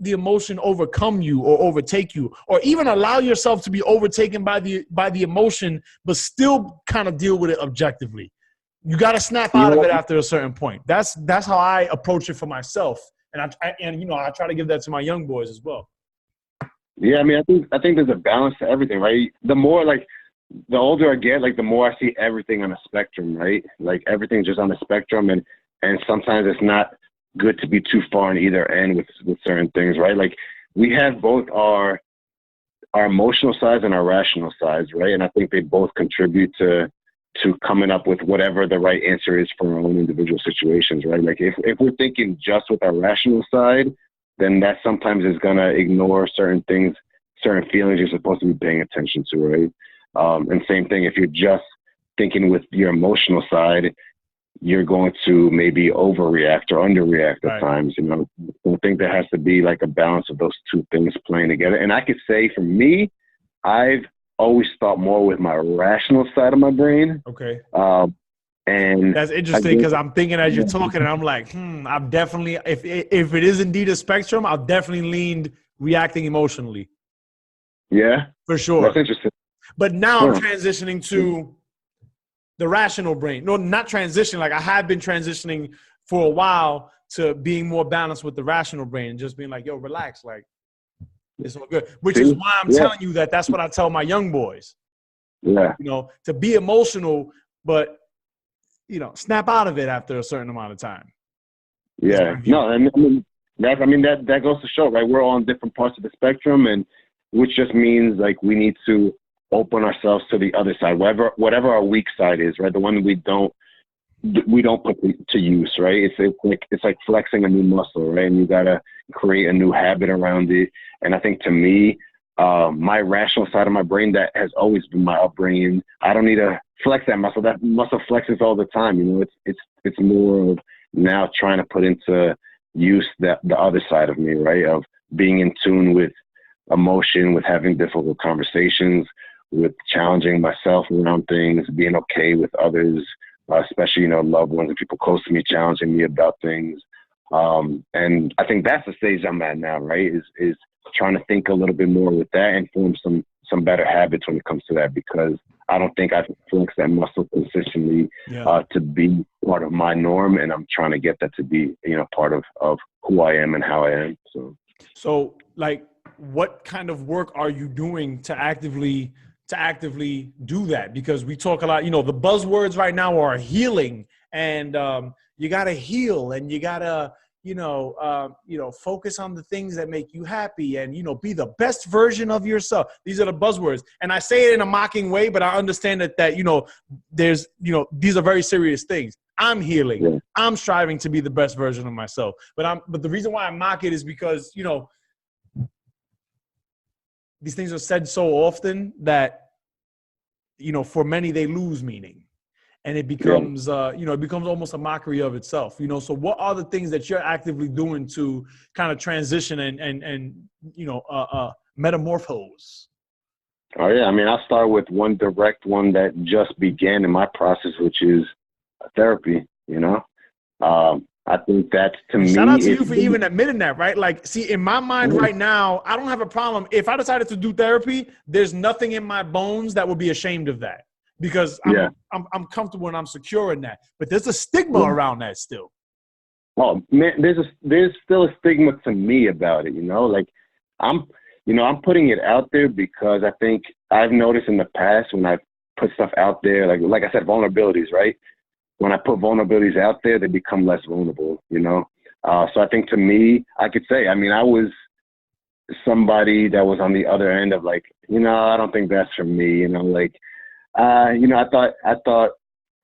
the emotion overcome you or overtake you, or even allow yourself to be overtaken by the emotion, but still kind of deal with it objectively. You got to snap out of it after a certain point. That's how I approach it for myself. And you know, I try to give that to my young boys as well. Yeah. I mean, I think there's a balance to everything, right? The more, like, the older I get, like, the more I see everything on a spectrum, right? Like, everything's just on a spectrum. And sometimes it's not good to be too far on either end with certain things, right? Like, we have both our emotional sides and our rational sides, right? And I think they both contribute to coming up with whatever the right answer is for our own individual situations, right? Like, if we're thinking just with our rational side, then that sometimes is going to ignore certain things, certain feelings you're supposed to be paying attention to, right? And same thing, if you're just thinking with your emotional side, you're going to maybe overreact or underreact at times, you know. I think there has to be like a balance of those two things playing together. And I could say for me, I've always thought more with my rational side of my brain. Okay. And that's interesting because I'm thinking as you're talking and I'm like, I've definitely, if it is indeed a spectrum, I've definitely leaned reacting emotionally. Yeah. For sure. That's interesting. But now I'm transitioning to the rational brain. No, not transitioning. Like, I have been transitioning for a while to being more balanced with the rational brain and just being like, yo, relax, like it's all good. Which See? is why I'm Yeah. telling you that's what I tell my young boys. Yeah. You know, to be emotional, but you know, snap out of it after a certain amount of time. Yeah. No, and that goes to show, right? We're all on different parts of the spectrum, and which just means like we need to open ourselves to the other side, whatever our weak side is, right? The one we don't put to use, right? It's like flexing a new muscle, right? And you gotta create a new habit around it. And I think to me, my rational side of my brain that has always been my upbringing, I don't need to flex that muscle. That muscle flexes all the time. You know, it's more of now trying to put into use the other side of me, right? Of being in tune with emotion, with having difficult conversations, with challenging myself around things, being okay with others, especially, you know, loved ones and people close to me challenging me about things. And I think that's the stage I'm at now, right? Is trying to think a little bit more with that and form some better habits when it comes to that, because I don't think I can flex that muscle consistently to be part of my norm. And I'm trying to get that to be, you know, part of who I am and how I am. So like, what kind of work are you doing to actively do that? Because we talk a lot, you know, the buzzwords right now are healing, and you got to heal, and you got to, focus on the things that make you happy, and, you know, be the best version of yourself. These are the buzzwords. And I say it in a mocking way, but I understand that, you know, there's, you know, these are very serious things. I'm healing. Yeah. I'm striving to be the best version of myself. But the reason why I mock it is because, you know, these things are said so often that, you know, for many, they lose meaning. And it becomes, it becomes almost a mockery of itself, you know. So what are the things that you're actively doing to kind of transition and metamorphose? Oh, yeah. I mean, I'll start with one direct one that just began in my process, which is therapy, you know. I think that's, to me. Shout out to you for even admitting that, right? Like, see, in my mind right now, I don't have a problem. If I decided to do therapy, there's nothing in my bones that would be ashamed of that, because I'm comfortable and I'm secure in that. But there's a stigma around that still. Oh, man, there's still a stigma to me about it, you know? Like, I'm putting it out there because I think I've noticed in the past when I've put stuff out there, like I said, vulnerabilities, right? When I put vulnerabilities out there, they become less vulnerable, you know? So I think to me, I could say, I mean, I was somebody that was on the other end of like, you know, I don't think that's for me, you know, like, I thought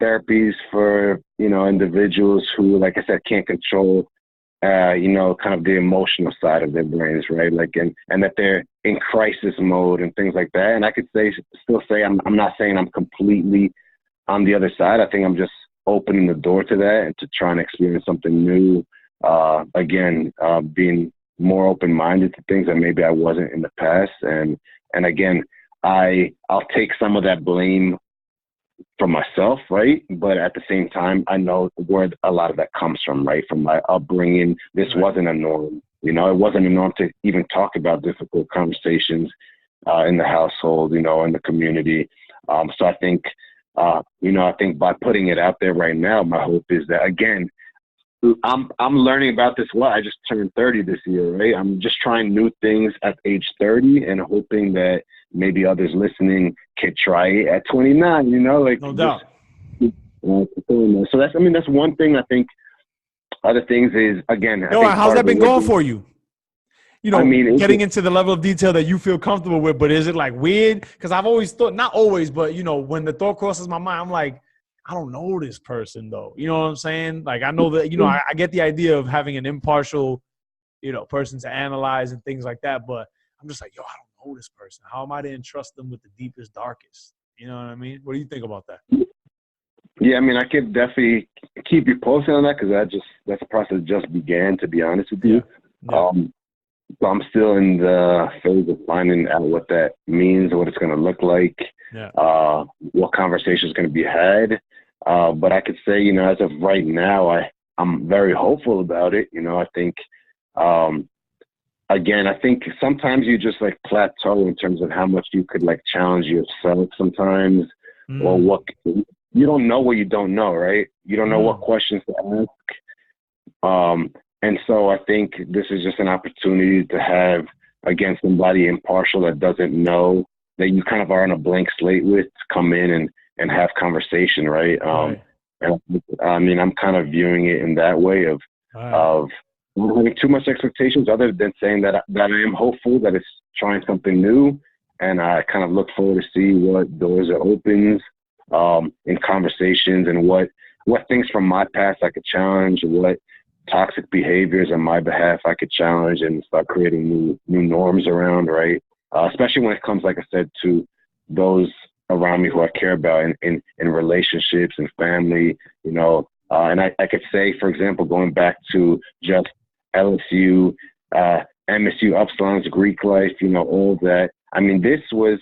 therapies for, you know, individuals who, like I said, can't control, kind of the emotional side of their brains, right? Like, and that they're in crisis mode and things like that. And I could still say, I'm not saying I'm completely on the other side. I think I'm just opening the door to that and to try and experience something new. Being more open-minded to things that maybe I wasn't in the past. And again, I'll take some of that blame for myself, right? But at the same time, I know where a lot of that comes from, right? From my upbringing, this wasn't a norm. You know, it wasn't a norm to even talk about difficult conversations in the household, you know, in the community. So I think, I think by putting it out there right now, my hope is that, again, I'm learning about this. I just turned 30 this year, right? I'm just trying new things at age 30 and hoping that maybe others listening could try it at 29, you know, like, no doubt. So that's one thing. I think other things is, again, how's that been going for you? You know, getting into the level of detail that you feel comfortable with, but is it like weird? Because I've always thought, not always, but, you know, when the thought crosses my mind, I'm like, I don't know this person though. You know what I'm saying? Like, I know that, you know, I get the idea of having an impartial, you know, person to analyze and things like that. But I'm just like, I don't know this person. How am I to entrust them with the deepest, darkest? You know what I mean? What do you think about that? Yeah, I mean, I could definitely keep you posted on that, because that's a process that just began, to be honest with you. Yeah. So I'm still in the phase of finding out what that means, what it's going to look like, what conversation is going to be had. But I could say, you know, as of right now, I'm very hopeful about it. You know, I think, again, I think sometimes you just like plateau in terms of how much you could like challenge yourself sometimes, or what you don't know what you don't know, right? You don't know what questions to ask. And so I think this is just an opportunity to have, again, somebody impartial that doesn't know, that you kind of are on a blank slate with, to come in and have conversation, right? Right. And I mean, I'm kind of viewing it in that way of not having too much expectations, other than saying that I am hopeful that it's trying something new, and I kind of look forward to see what doors it opens in conversations, and what things from my past I could challenge, and what toxic behaviors on my behalf I could challenge and start creating new norms around, right? Especially when it comes, like I said, to those around me who I care about in relationships and family, you know. And I could say, for example, going back to just LSU, MSU, Upsilons, Greek life, you know, all that. I mean, this was,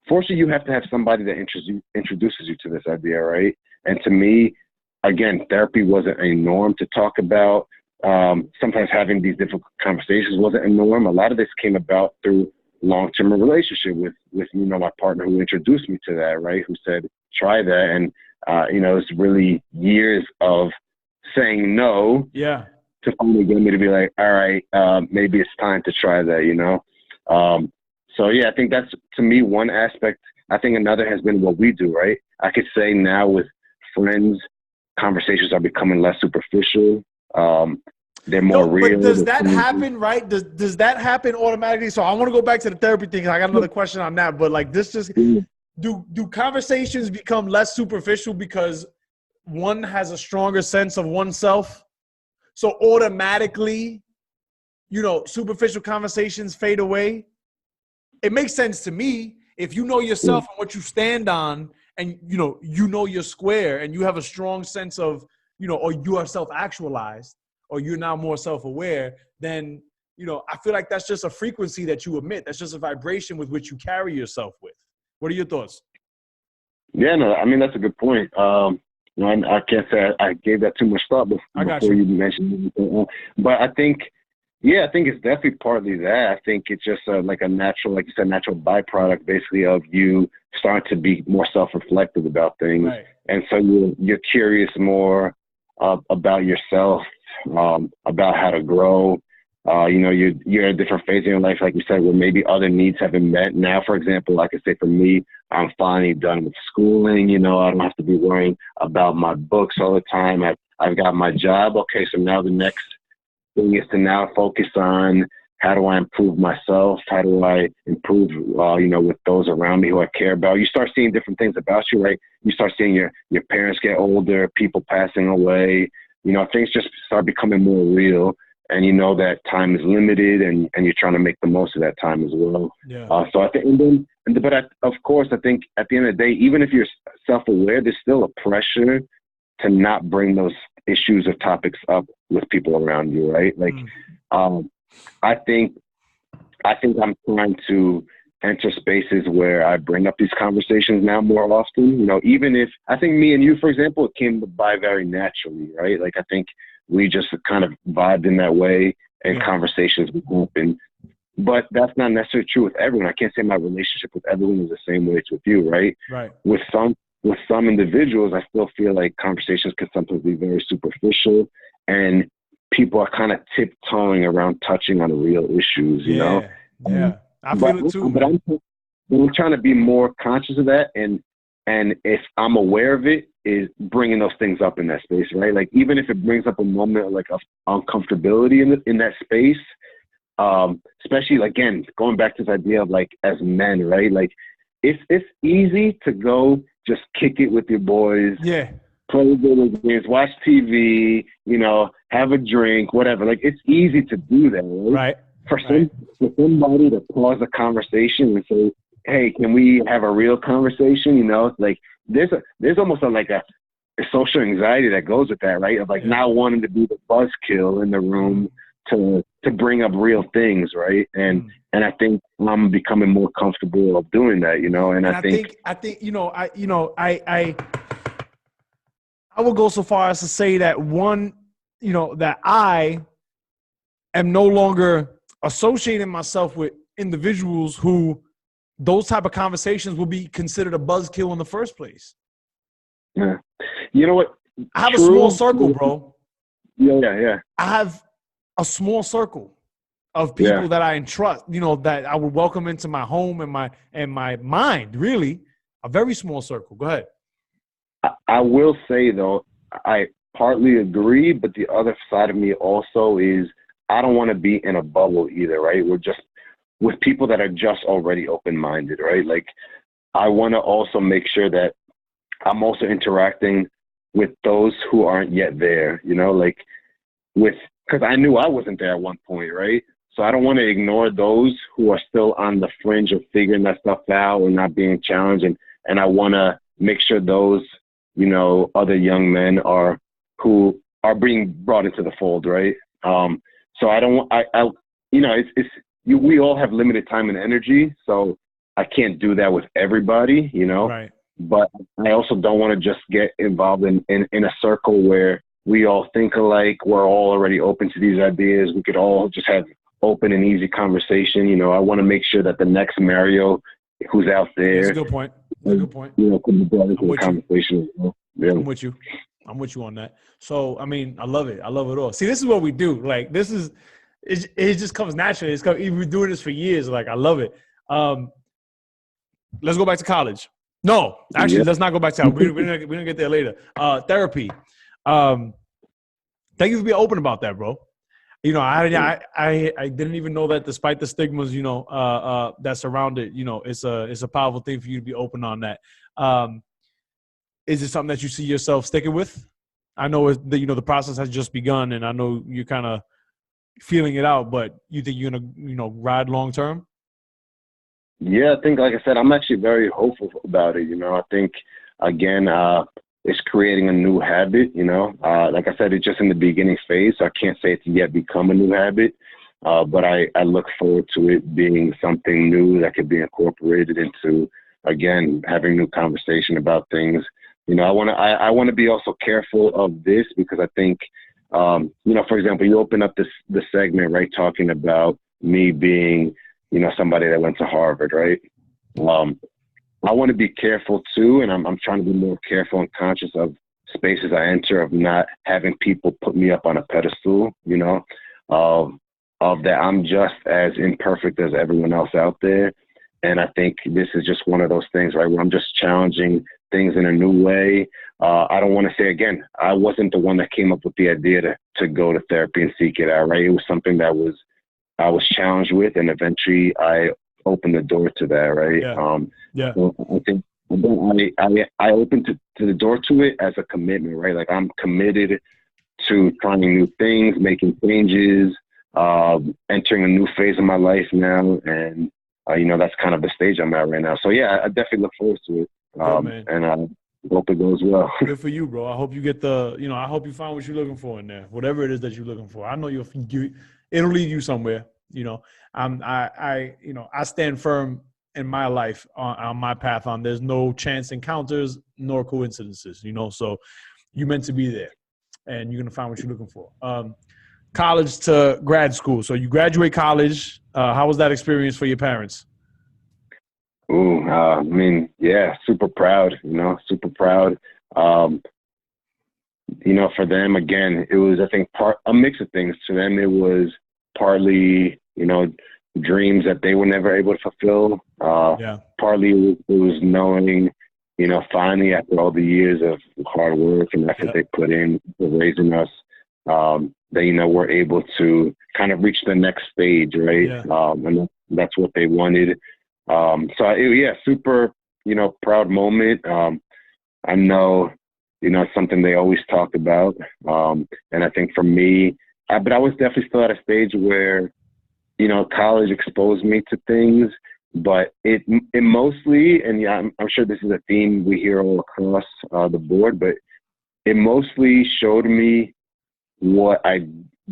fortunately, you have to have somebody that introduces you to this idea, right? And to me, again, therapy wasn't a norm to talk about. Sometimes having these difficult conversations wasn't a norm. A lot of this came about through long-term relationship with you know, my partner, who introduced me to that, right? Who said, try that. And, you know, it's really years of saying no to finally get me to be like, all right, maybe it's time to try that, you know? So yeah, I think that's, to me, one aspect. I think another has been what we do, right? I could say now with friends, conversations are becoming less superficial. They're more real. But does that happen, right? Does that happen automatically? So I want to go back to the therapy thing. I got another question on that, but like this just, do conversations become less superficial because one has a stronger sense of oneself? So automatically, you know, superficial conversations fade away. It makes sense to me. If you know yourself and what you stand on, and you know your square, and you have a strong sense of, you know, or you are self-actualized, or you're now more self-aware, then, you know, I feel like that's just a frequency that you emit. That's just a vibration with which you carry yourself with. What are your thoughts? Yeah, no, I mean, that's a good point. You know, I can't say I gave that too much thought before you mentioned it. But I think, yeah, I think it's definitely partly that. I think it's just like a natural, like you said, natural byproduct, basically, of you starting to be more self-reflective about things. Right. And so you're curious more about yourself, about how to grow. You know, you're at a different phase in your life, like you said, where maybe other needs have been met. Now, for example, like I say, for me, I'm finally done with schooling. You know, I don't have to be worrying about my books all the time. I've got my job. Okay, so now the next thing is to now focus on, how do I improve myself? How do I improve, you know, with those around me who I care about? You start seeing different things about you, right? You start seeing your parents get older, people passing away. You know, things just start becoming more real, and you know that time is limited, and you're trying to make the most of that time as well. Yeah. So I think, of course, I think at the end of the day, even if you're self-aware, there's still a pressure to not bring those issues or topics up with people around you, right? Like, I think I'm trying to enter spaces where I bring up these conversations now more often. You know, even if I think me and you, for example, it came by very naturally, right? Like, I think we just kind of vibed in that way, and conversations would happen. But that's not necessarily true with everyone. I can't say my relationship with everyone is the same way it's with you, right? Right. With some individuals, I still feel like conversations can sometimes be very superficial, and people are kind of tiptoeing around touching on real issues, you know? Yeah, I feel it too. But I'm trying to be more conscious of that, and if I'm aware of it, is bringing those things up in that space, right? Like, even if it brings up a moment like of uncomfortability in that space, especially, again, going back to this idea of, like, as men, right? Like, it's easy to go just kick it with your boys, play video games, watch TV, you know, have a drink, whatever. Like, it's easy to do that, right? For somebody to pause a conversation and say, hey, can we have a real conversation? You know, like, there's almost a social anxiety that goes with that, right? Of, like, not wanting to be the buzzkill in the room to bring up real things, right? And I think I'm becoming more comfortable of doing that, you know. And I think I would go so far as to say that that I am no longer associating myself with individuals who those type of conversations will be considered a buzzkill in the first place. Yeah. You know what? I have a small circle, bro. Yeah. I have a small circle of people that I entrust, that I would welcome into my home and my mind, really. A very small circle. Go ahead. I will say, though, I partly agree, but the other side of me also is I don't want to be in a bubble either, right? We're just with people that are just already open-minded, right? Like, I want to also make sure that I'm also interacting with those who aren't yet there, like because I knew I wasn't there at one point, right? So I don't want to ignore those who are still on the fringe of figuring that stuff out or not being challenged. And I want to make sure those, other young men who are being brought into the fold, right? So I don't, we all have limited time and energy. So I can't do that with everybody, Right. But I also don't want to just get involved in a circle where we all think alike. We're all already open to these ideas. We could all just have open and easy conversation. I want to make sure that the next Mario who's out there. That's a good point. Could be brought into the conversation. Yeah. I'm with you on that. So, I love it. I love it all. See, this is what we do. Like, it just comes naturally. We've been doing this for years. Like, I love it. Let's go back to college. No, actually, let's not go back to college. We're gonna get there later. Therapy. Thank you for being open about that, bro. I didn't even know that despite the stigmas, that surround it, it's a powerful thing for you to be open on that. Is it something that you see yourself sticking with? I know the process has just begun, and I know you're kind of feeling it out, but you think you're gonna, ride long term? Yeah, I think, like I said, I'm actually very hopeful about it. I think, again, it's creating a new habit, like I said, it's just in the beginning phase, so I can't say it's yet become a new habit, but I look forward to it being something new that could be incorporated into, again, having new conversation about things. I want to be also careful of this because I think, for example, you open up the segment, right, talking about me being, somebody that went to Harvard, right? I want to be careful too, and I'm trying to be more careful and conscious of spaces I enter, of not having people put me up on a pedestal, of that I'm just as imperfect as everyone else out there. And I think this is just one of those things, right, where I'm just challenging things in a new way. I don't want to say, again, I wasn't the one that came up with the idea to go to therapy and seek it out, right? It was something that I was challenged with, and eventually I opened the door to that, right? Yeah. So I think I opened to the door to it as a commitment, right? Like, I'm committed to trying new things, making changes, entering a new phase of my life now, and that's kind of the stage I'm at right now. So yeah, I definitely look forward to it, and I hope it goes well. Good for you, bro. I hope you get I hope you find what you're looking for in there, whatever it is that you're looking for. I know it'll lead you somewhere. I stand firm in my life on my path on there's no chance encounters nor coincidences, so you're meant to be there and you're going to find what you're looking for. College to grad school. So you graduate college. How was that experience for your parents? Ooh, yeah, super proud, super proud. For them, again, it was, I think, a mix of things. To them, it was partly, dreams that they were never able to fulfill. Partly it was knowing, finally, after all the years of hard work and effort they put in for raising us, that, we're able to kind of reach the next stage, right? And that's what they wanted. Super, proud moment. I know, it's something they always talk about. And I think for me, but I was definitely still at a stage where, college exposed me to things, but it mostly, and I'm sure this is a theme we hear all across the board, but it mostly showed me what I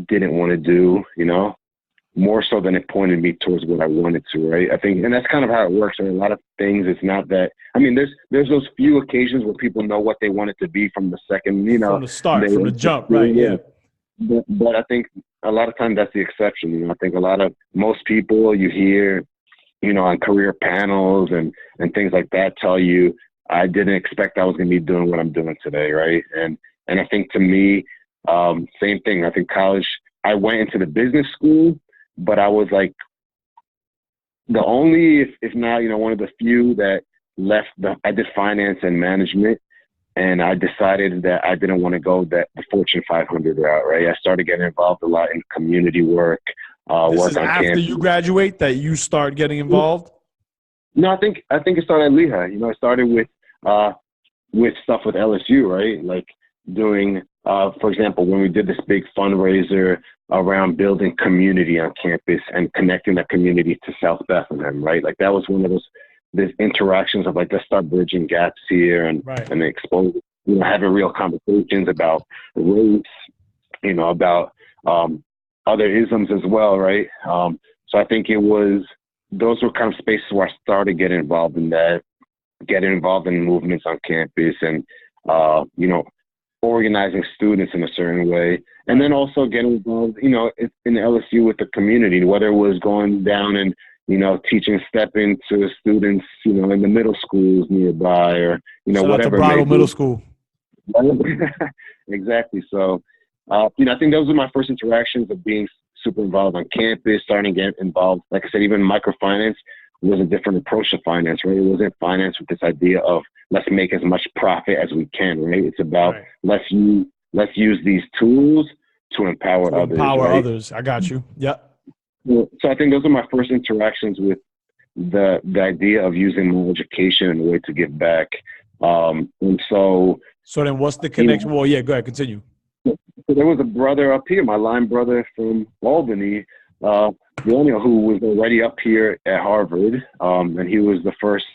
didn't want to do, more so than it pointed me towards what I wanted to, right? I think, and that's kind of how it works. There are a lot of things. It's not that, there's those few occasions where people know what they want it to be from the second, from the start, from the jump, right? Yeah. But I think a lot of times that's the exception. I think most people you hear, on career panels and things like that tell you, I didn't expect I was going to be doing what I'm doing today, right? And I think to me, Same thing. I think college, I went into the business school, but I was like the only, if not, one of the few that left I did finance and management. And I decided that I didn't want to go the Fortune 500 route, right? I started getting involved a lot in community work, This work is on after campus. you graduate that you start getting involved? No, I think it started at Lehigh. I started with stuff with LSU, right? Like doing, for example, when we did this big fundraiser around building community on campus and connecting that community to South Bethlehem, right? Like that was one of those interactions of like, let's start bridging gaps here and expose, having real conversations about race, about other isms as well, right? So I think those were kind of spaces where I started getting involved in that, getting involved in movements on campus and, organizing students in a certain way. And then also getting involved, in LSU with the community, whether it was going down and, teaching stepping to students, in the middle schools nearby or, Shout whatever. out to Bridal Middle School. Exactly. So, I think those were my first interactions of being super involved on campus, starting to get involved. Like I said, even microfinance was a different approach to finance, right? It wasn't finance with this idea of let's make as much profit as we can, right? It's about let's use these tools to empower others. Others. I got you. Yep. So I think those are my first interactions with the idea of using more education in a way to give back. And so then what's the connection? Well, yeah, go ahead, continue. So there was a brother up here, my line brother from Albany, Daniel, who was already up here at Harvard. And he was the first,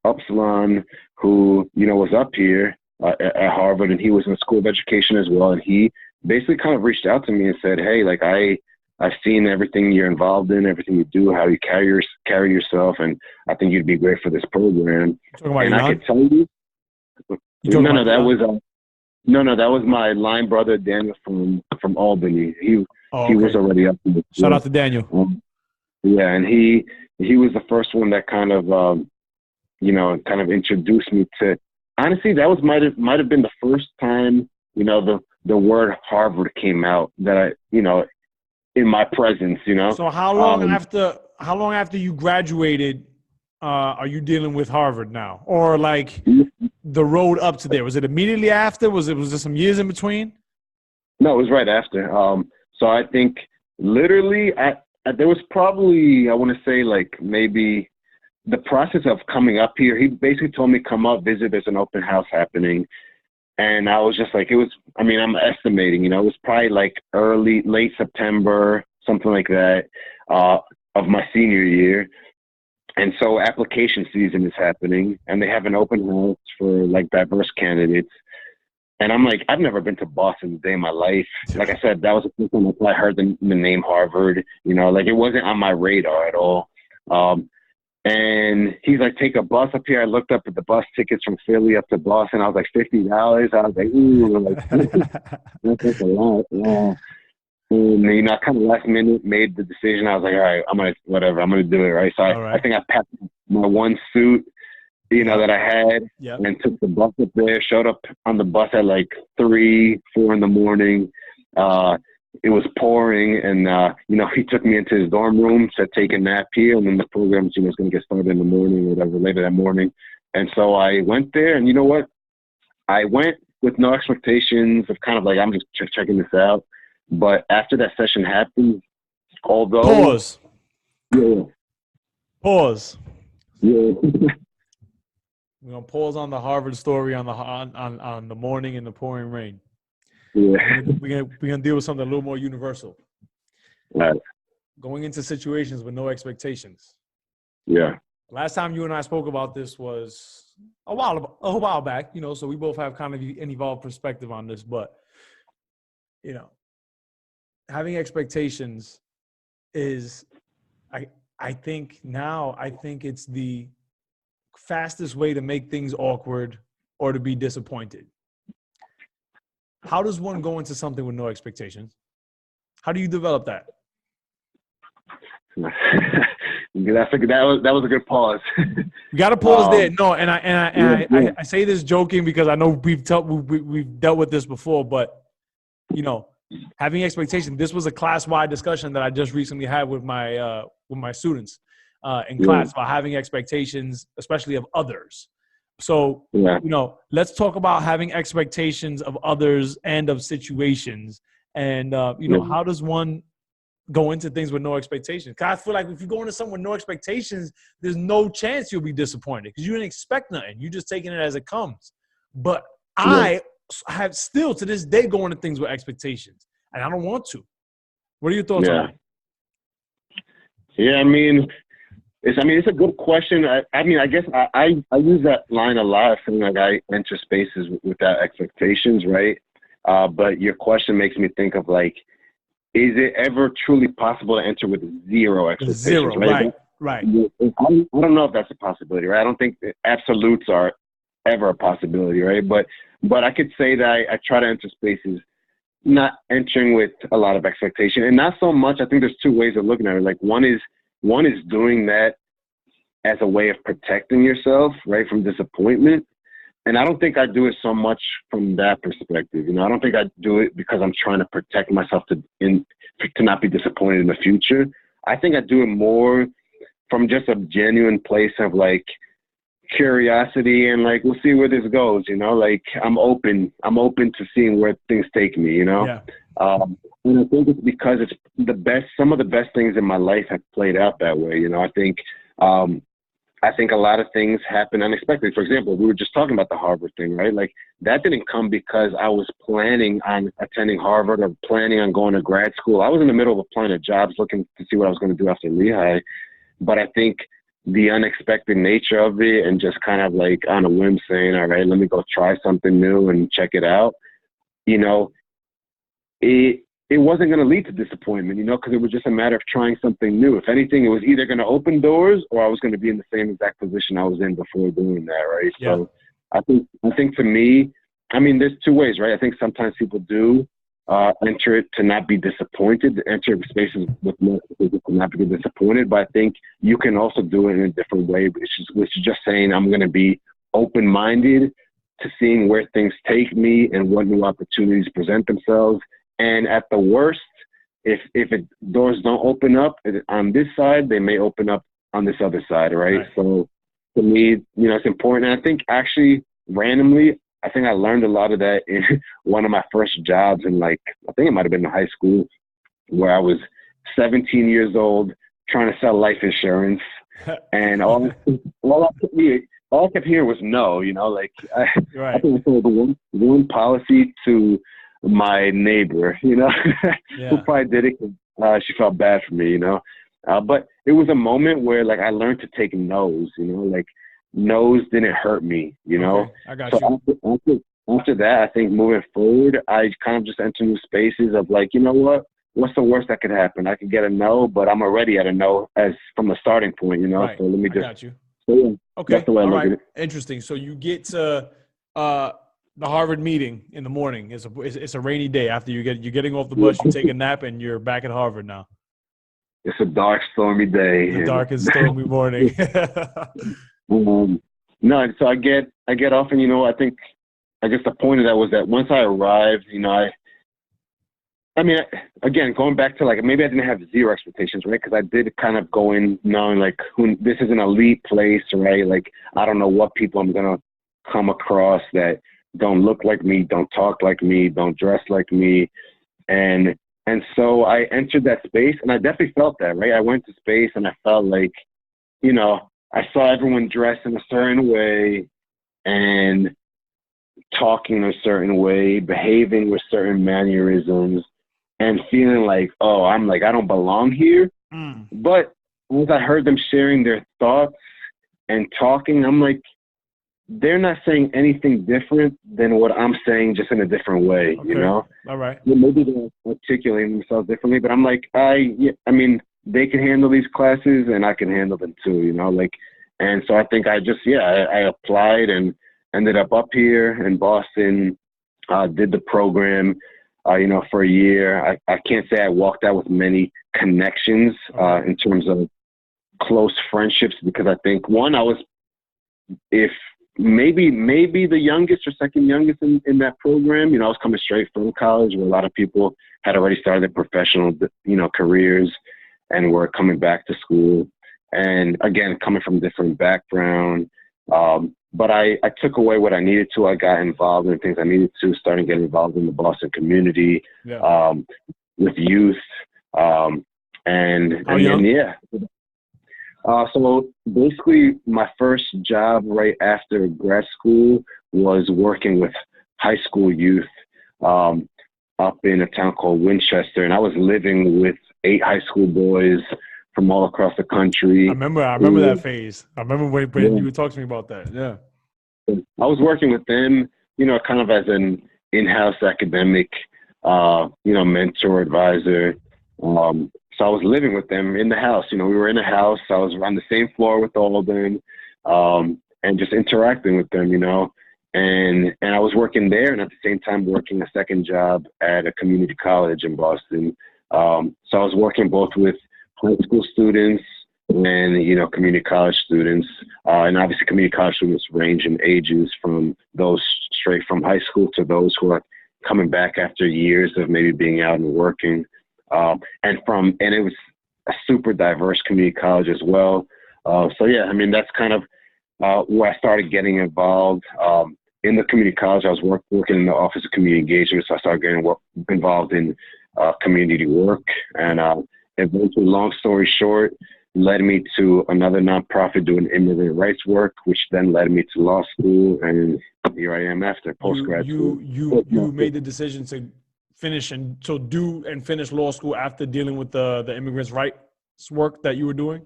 Upsilon who, was up here at Harvard, and he was in the School of Education as well. And he basically kind of reached out to me and said, hey, like I've seen everything you're involved in, everything you do, how you carry yourself, and I think you'd be great for this program. And I could tell you, that was my line brother Daniel from Albany. He was already up there. Shout out to Daniel. And he was the first one that kind of introduced me to. Honestly, that might have been the first time the word Harvard came out that I in my presence, So how long after you graduated are you dealing with Harvard now, or like the road up to there? Was it immediately after? Was there some years in between? No, it was right after. So I think literally there was probably, I want to say like maybe the process of coming up here. He basically told me come up, visit. There's an open house happening. And I was just like, I'm estimating, it was probably like late September, something like that, of my senior year. And so application season is happening, and they have an open house for like diverse candidates. And I'm like, I've never been to Boston a day in my life. Like I said, that was the first time I heard the name Harvard, like it wasn't on my radar at all. And he's like, take a bus up here. I looked up at the bus tickets from Philly up to Boston. I was like, $50. I was like, ooh, that's a lot. Yeah. And, I kind of last minute made the decision. I was like, all right, I'm going to do it. Right. So I think I packed my one suit, that I had and took the bus up there, showed up on the bus at like 3, 4 in the morning. It was pouring, and he took me into his dorm room, said take a nap here, and then the program was going to get started in the morning or whatever, later that morning. And so I went there, and you know what? I went with no expectations of kind of like, I'm just checking this out. But after that session happened, although Pause. Yeah. We're gonna pause on the Harvard story on the morning in the pouring rain. Yeah. We're gonna deal with something a little more universal. Right. Going into situations with no expectations. Yeah. Last time you and I spoke about this was a while back, so we both have kind of an evolved perspective on this, but having expectations is, I think it's the fastest way to make things awkward or to be disappointed. How does one go into something with no expectations? How do you develop that? That was a good pause. You got to pause there. No, and I say this joking because I know we've dealt with this before, but you know, having expectations. This was a class-wide discussion that I just recently had with my students in class about having expectations, especially of others. So, you know, let's talk about having expectations of others and of situations. And, you know, how does one go into things with no expectations? Because I feel like if you go into something with no expectations, there's no chance you'll be disappointed because you didn't expect nothing. You just taking it as it comes. But I have still to this day going into things with expectations, and I don't want to. What are your thoughts on that? Yeah, I mean, it's a good question. I mean, I guess I use that line a lot, feeling like I enter spaces without expectations, right? But your question makes me think of like, is it ever truly possible to enter with zero expectations? Zero, right. I don't know if that's a possibility, right? I don't think absolutes are ever a possibility, right? But I could say that I try to enter spaces not entering with a lot of expectation, and not so much. I think there's two ways of looking at it. Like one is doing that as a way of protecting yourself, right, from disappointment. And I don't think I do it so much from that perspective. You know, I don't think I do it because I'm trying to protect myself to not be disappointed in the future. I think I do it more from just a genuine place of like curiosity and like, we'll see where this goes, you know, like I'm open to seeing where things take me, you know? Yeah. And I think it's because it's some of the best things in my life have played out that way. You know, I think a lot of things happen unexpectedly. For example, we were just talking about the Harvard thing, right? Like that didn't come because I was planning on attending Harvard or planning on going to grad school. I was in the middle of applying to jobs, looking to see what I was going to do after Lehigh. But I think the unexpected nature of it and just kind of like on a whim saying, all right, let me go try something new and check it out. You know, it wasn't going to lead to disappointment, you know, because it was just a matter of trying something new. If anything, it was either going to open doors or I was going to be in the same exact position I was in before doing that, right? Yeah. So I think for me, I mean, there's two ways, right? I think sometimes people do enter it to not be disappointed, enter spaces with more to not be disappointed, but I think you can also do it in a different way, which is just saying I'm going to be open-minded to seeing where things take me and what new opportunities present themselves. And at the worst, if doors don't open up on this side, they may open up on this other side, right? So to me, you know, it's important. And I think actually randomly, I think I learned a lot of that in one of my first jobs in like, I think it might have been in high school, where I was 17 years old trying to sell life insurance. And all I kept hearing was no, you know, like I think I told one policy to my neighbor, you know, who probably did it because she felt bad for me, you know. But it was a moment where like I learned to take no's, you know, like no's didn't hurt me, you know. Okay, I got you. After that, I think moving forward, I kind of just enter new spaces of like, you know what's the worst that could happen? I could get a no, but I'm already at a no as from a starting point, you know. Right. So let me just. I got you. So, yeah, okay. That's the way I All look right. at it. Interesting. So you get to the Harvard meeting in the morning. It's a rainy day after you're getting off the bus. You take a nap and you're back at Harvard now. It's a dark, stormy day. The darkest, stormy morning. No, so I get off, and you know, I guess the point of that was that once I arrived, you know, I mean, again, going back to like maybe I didn't have zero expectations, right? Because I did kind of go in knowing like this is an elite place, right? Like I don't know what people I'm gonna come across that don't look like me, don't talk like me, don't dress like me, and so I entered that space, and I definitely felt that, right? I went to space, and I felt like, you know, I saw everyone dressed in a certain way and talking in a certain way, behaving with certain mannerisms, and feeling like, oh, I'm like, I don't belong here. But once I heard them sharing their thoughts and talking, I'm like, they're not saying anything different than what I'm saying, just in a different way, you know? All right. Maybe they're articulating themselves differently, but I'm like, I mean, they can handle these classes and I can handle them too, you know, like, and so I think I applied and ended up here in Boston, did the program, you know, for a year. I can't say I walked out with many connections in terms of close friendships, because I think one, if maybe the youngest or second youngest in that program. You know, I was coming straight from college where a lot of people had already started their professional, you know, careers and were coming back to school. And again, coming from a different background. But I took away what I needed to. I got involved in things I needed to, starting getting involved in the Boston community, with youth. And young? yeah. So basically my first job right after grad school was working with high school youth up in a town called Winchester. And I was living with 8 high school boys from all across the country. I remember that phase. I remember when you would talk to me about that. Yeah. I was working with them, you know, kind of as an in-house academic, you know, mentor, advisor. So I was living with them in the house. You know, we were in a house. I was on the same floor with all of them, and just interacting with them, you know. And I was working there, and at the same time working a second job at a community college in Boston. So I was working both with high school students and, you know, community college students. And obviously community college students range in ages from those straight from high school to those who are coming back after years of maybe being out and working. And it was a super diverse community college as well. So yeah, I mean, that's kind of where I started getting involved. In the community college, I was working in the Office of Community Engagement, so I started getting involved in community work. And eventually, long story short, led me to another nonprofit doing immigrant rights work, which then led me to law school, and here I am after postgrad school. You made the decision to finish finish law school after dealing with the immigrants' rights work that you were doing?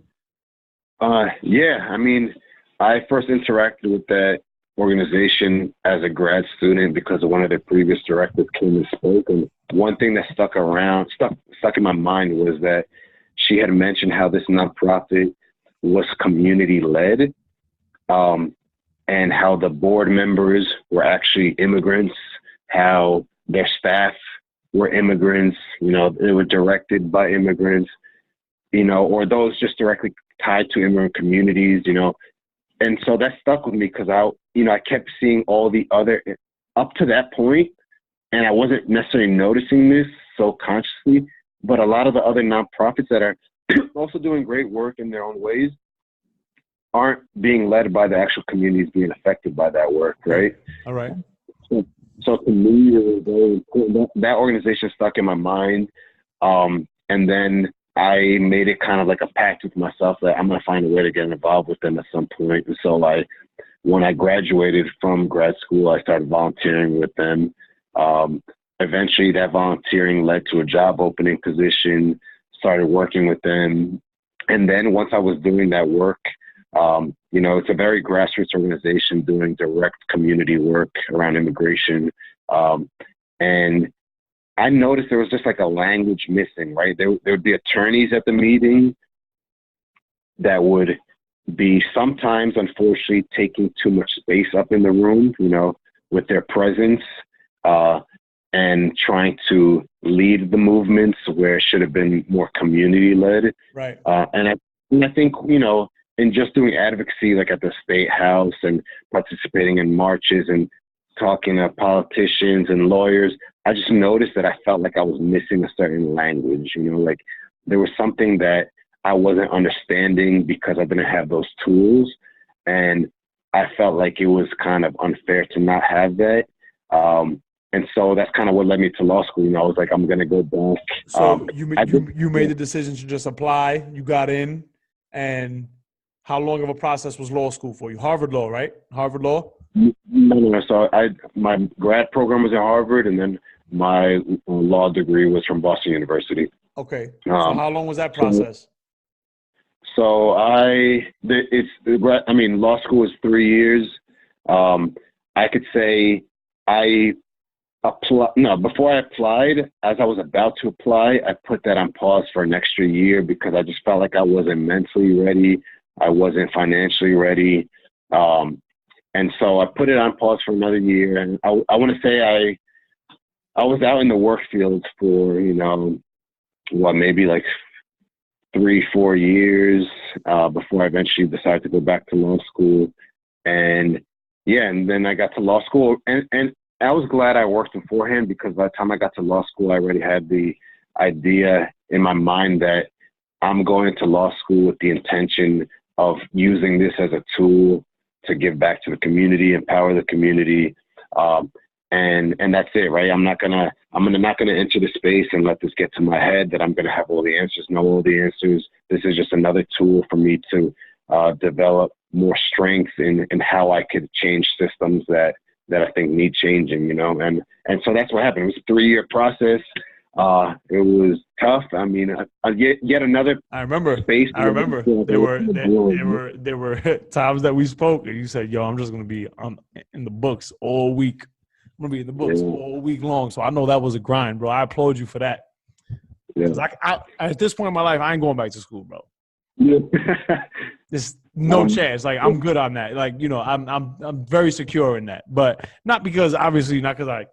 Yeah, I mean, I first interacted with that organization as a grad student because of one of their previous directors came and spoke. And one thing that stuck in my mind was that she had mentioned how this nonprofit was community led, and how the board members were actually immigrants, how their staff were immigrants, you know, they were directed by immigrants, you know, or those just directly tied to immigrant communities, you know. And so that stuck with me because I kept seeing all the other up to that point, and I wasn't necessarily noticing this so consciously, but a lot of the other nonprofits that are also doing great work in their own ways aren't being led by the actual communities being affected by that work, right? All right. So to me, it was very important. That organization stuck in my mind. And then I made it kind of like a pact with myself that I'm going to find a way to get involved with them at some point. And so when I graduated from grad school, I started volunteering with them. Eventually that volunteering led to a job opening position, started working with them. And then once I was doing that work, you know, it's a very grassroots organization doing direct community work around immigration. And I noticed there was just like a language missing, right? There would be attorneys at the meeting that would be sometimes, unfortunately, taking too much space up in the room, you know, with their presence, and trying to lead the movements where it should have been more community led. Right. And I think, you know, in just doing advocacy, like at the State House and participating in marches and talking to politicians and lawyers, I just noticed that I felt like I was missing a certain language, you know, like there was something that I wasn't understanding because I didn't have those tools. And I felt like it was kind of unfair to not have that. And so that's kind of what led me to law school. You know, I was like, I'm going to go back. So you made the decision to just apply, you got in, and how long of a process was law school for you? Harvard Law, right? Harvard Law? No. So my grad program was at Harvard, and then my law degree was from Boston University. Okay. So how long was that process? So law school is 3 years. I could say before I applied, as I was about to apply, I put that on pause for an extra year because I just felt like I wasn't mentally ready. I wasn't financially ready. And so I put it on pause for another year. And I want to say I was out in the work field for, you know, maybe like 3-4 years before I eventually decided to go back to law school. And yeah, and then I got to law school, and I was glad I worked beforehand, because by the time I got to law school, I already had the idea in my mind that I'm going to law school with the intention of using this as a tool to give back to the community, empower the community, and that's it, right? I'm not gonna enter the space and let this get to my head that I'm gonna have all the answers, know all the answers. This is just another tool for me to develop more strength in how I could change systems that I think need changing, you know, and so that's what happened. It was a 3-year process. It was tough. I mean, yet another. I remember. Space. I remember. There were times that we spoke, and you said, "Yo, I'm just gonna be in the books all week. I'm gonna be in the books all week long." So I know that was a grind, bro. I applaud you for that. Yeah. I at this point in my life, I ain't going back to school, bro. Yeah. There's no chance. Like, I'm good on that. Like, you know, I'm very secure in that. But not because I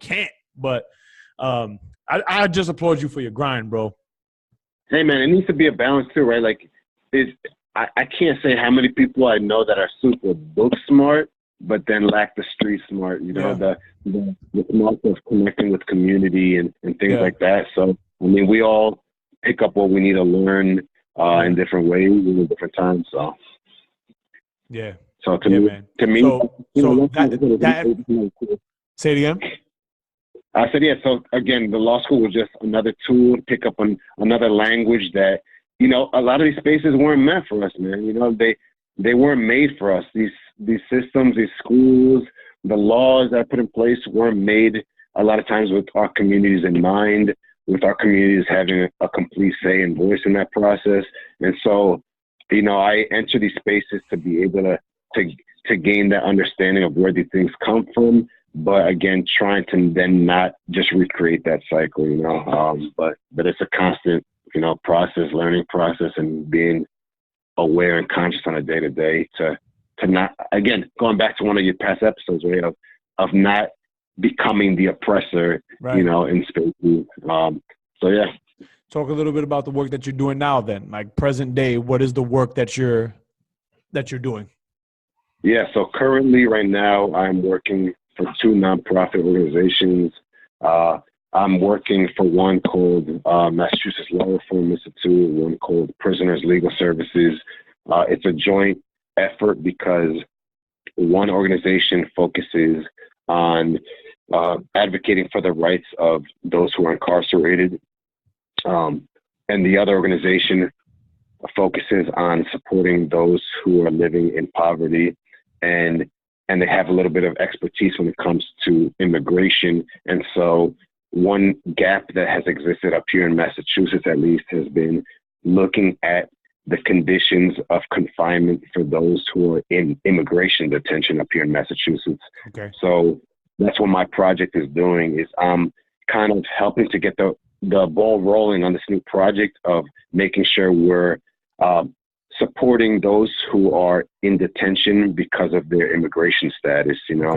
can't, but I just applaud you for your grind, bro. Hey man, it needs to be a balance too, right? Like, I can't say how many people I know that are super book smart, but then lack the street smart, you know, the smart of connecting with community and things like that. So, I mean, we all pick up what we need to learn in different ways, in different times. So, yeah. So to me, say it again. I said, yeah. So again, the law school was just another tool to pick up on another language that, you know, a lot of these spaces weren't meant for us, man. You know, they weren't made for us. These systems, these schools, the laws that are put in place weren't made a lot of times with our communities in mind, with our communities having a complete say and voice in that process. And so, you know, I enter these spaces to be able to gain that understanding of where these things come from, but again, trying to then not just recreate that cycle, you know, but it's a constant, you know, learning process, and being aware and conscious on a day-to-day to not, again, going back to one of your past episodes, right, of not becoming the oppressor, you know, in spaces. So yeah. Talk a little bit about the work that you're doing now then, like present day. What is the work that you're doing? Yeah, so currently right now I'm working for 2 nonprofit organizations. I'm working for one called Massachusetts Law Reform Institute, one called Prisoners Legal Services. It's a joint effort because one organization focuses on advocating for the rights of those who are incarcerated, and the other organization focuses on supporting those who are living in poverty, and they have a little bit of expertise when it comes to immigration. And so one gap that has existed up here in Massachusetts, at least, has been looking at the conditions of confinement for those who are in immigration detention up here in Massachusetts. Okay. So that's what my project is doing, is I'm kind of helping to get the ball rolling on this new project of making sure we're supporting those who are in detention because of their immigration status, you know.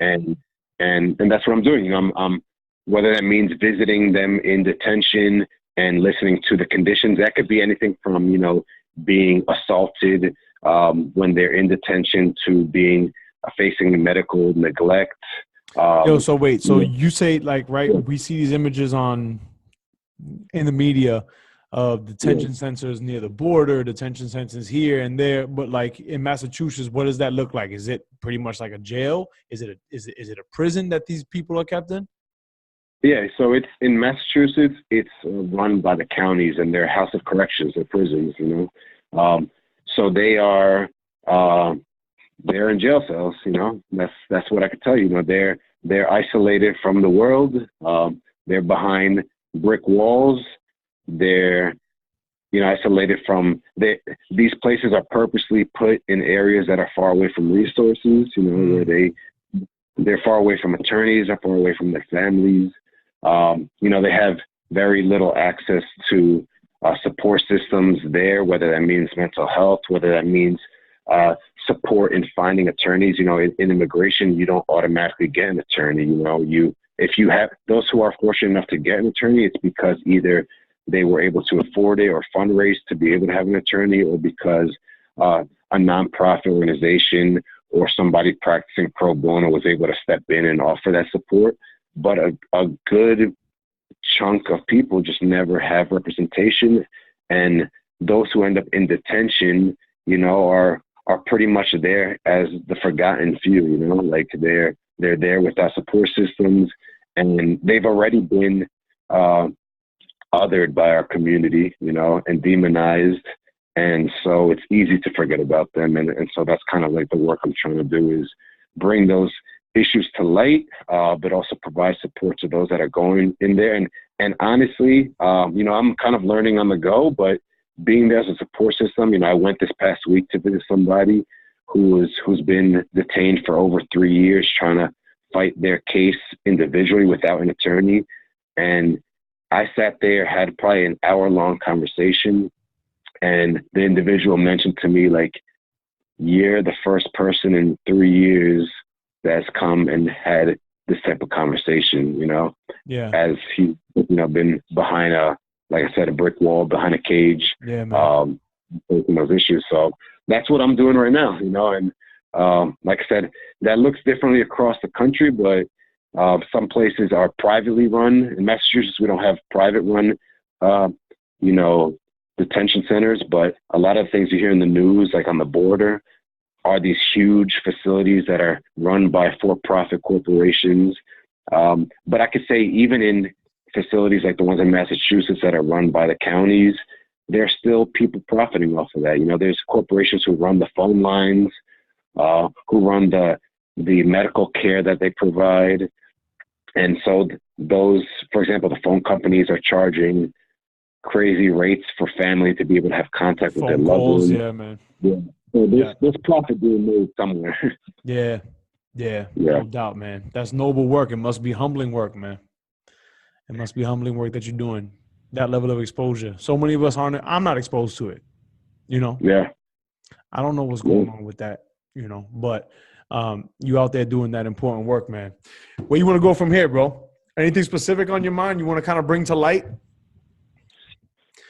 Okay. And that's what I'm doing. You know, I'm whether that means visiting them in detention and listening to the conditions. That could be anything from, you know, being assaulted when they're in detention to being facing medical neglect. So wait, so you say, like, right, we see these images in the media of detention centers near the border, detention centers here and there, but like in Massachusetts, what does that look like? Is it pretty much like a jail? Is it a prison that these people are kept in? Yeah, so it's in Massachusetts. It's run by the counties, and they're house of corrections or prisons, you know. So they're in jail cells, you know. That's what I could tell you. You know, they're isolated from the world. They're behind brick walls. They're, you know, isolated from these places are purposely put in areas that are far away from resources, you know, where they're far away from attorneys, they're far away from their families. You know, they have very little access to support systems there, whether that means mental health, whether that means support in finding attorneys. You know, in immigration, you don't automatically get an attorney. You know, if you have those who are fortunate enough to get an attorney, it's because either they were able to afford it or fundraise to be able to have an attorney, or because a nonprofit organization or somebody practicing pro bono was able to step in and offer that support. But a good chunk of people just never have representation, and those who end up in detention, you know, are pretty much there as the forgotten few. You know, like they're there without support systems, and they've already been othered by our community, you know, and demonized. And so it's easy to forget about them. And so that's kind of like the work I'm trying to do, is bring those issues to light, but also provide support to those that are going in there. And honestly, you know, I'm kind of learning on the go, but being there as a support system, you know, I went this past week to visit somebody who's been detained for over 3 years, trying to fight their case individually without an attorney. And I sat there, had probably an hour-long conversation, and the individual mentioned to me, like, you're the first person in 3 years that's come and had this type of conversation, you know, as he, you know, been behind like I said, a brick wall, behind a cage, facing those issues. So that's what I'm doing right now, you know, and like I said, that looks differently across the country, but some places are privately run. In Massachusetts, we don't have private run, you know, detention centers, but a lot of things you hear in the news, like on the border, are these huge facilities that are run by for-profit corporations. But I could say even in facilities like the ones in Massachusetts that are run by the counties, there's still people profiting off of that. You know, there's corporations who run the phone lines, who run the medical care that they provide. And so those, for example, the phone companies are charging crazy rates for family to be able to have contact with their loved ones. Yeah, man. Yeah. So there's profit being made somewhere. Yeah, no doubt, man. That's noble work. It must be humbling work, man. It must be humbling work that you're doing. That level of exposure. So many of us aren't. I'm not exposed to it. You know. Yeah. I don't know what's going on with that. You know, but you out there doing that important work, man. Where you want to go from here, bro? Anything specific on your mind you want to kind of bring to light?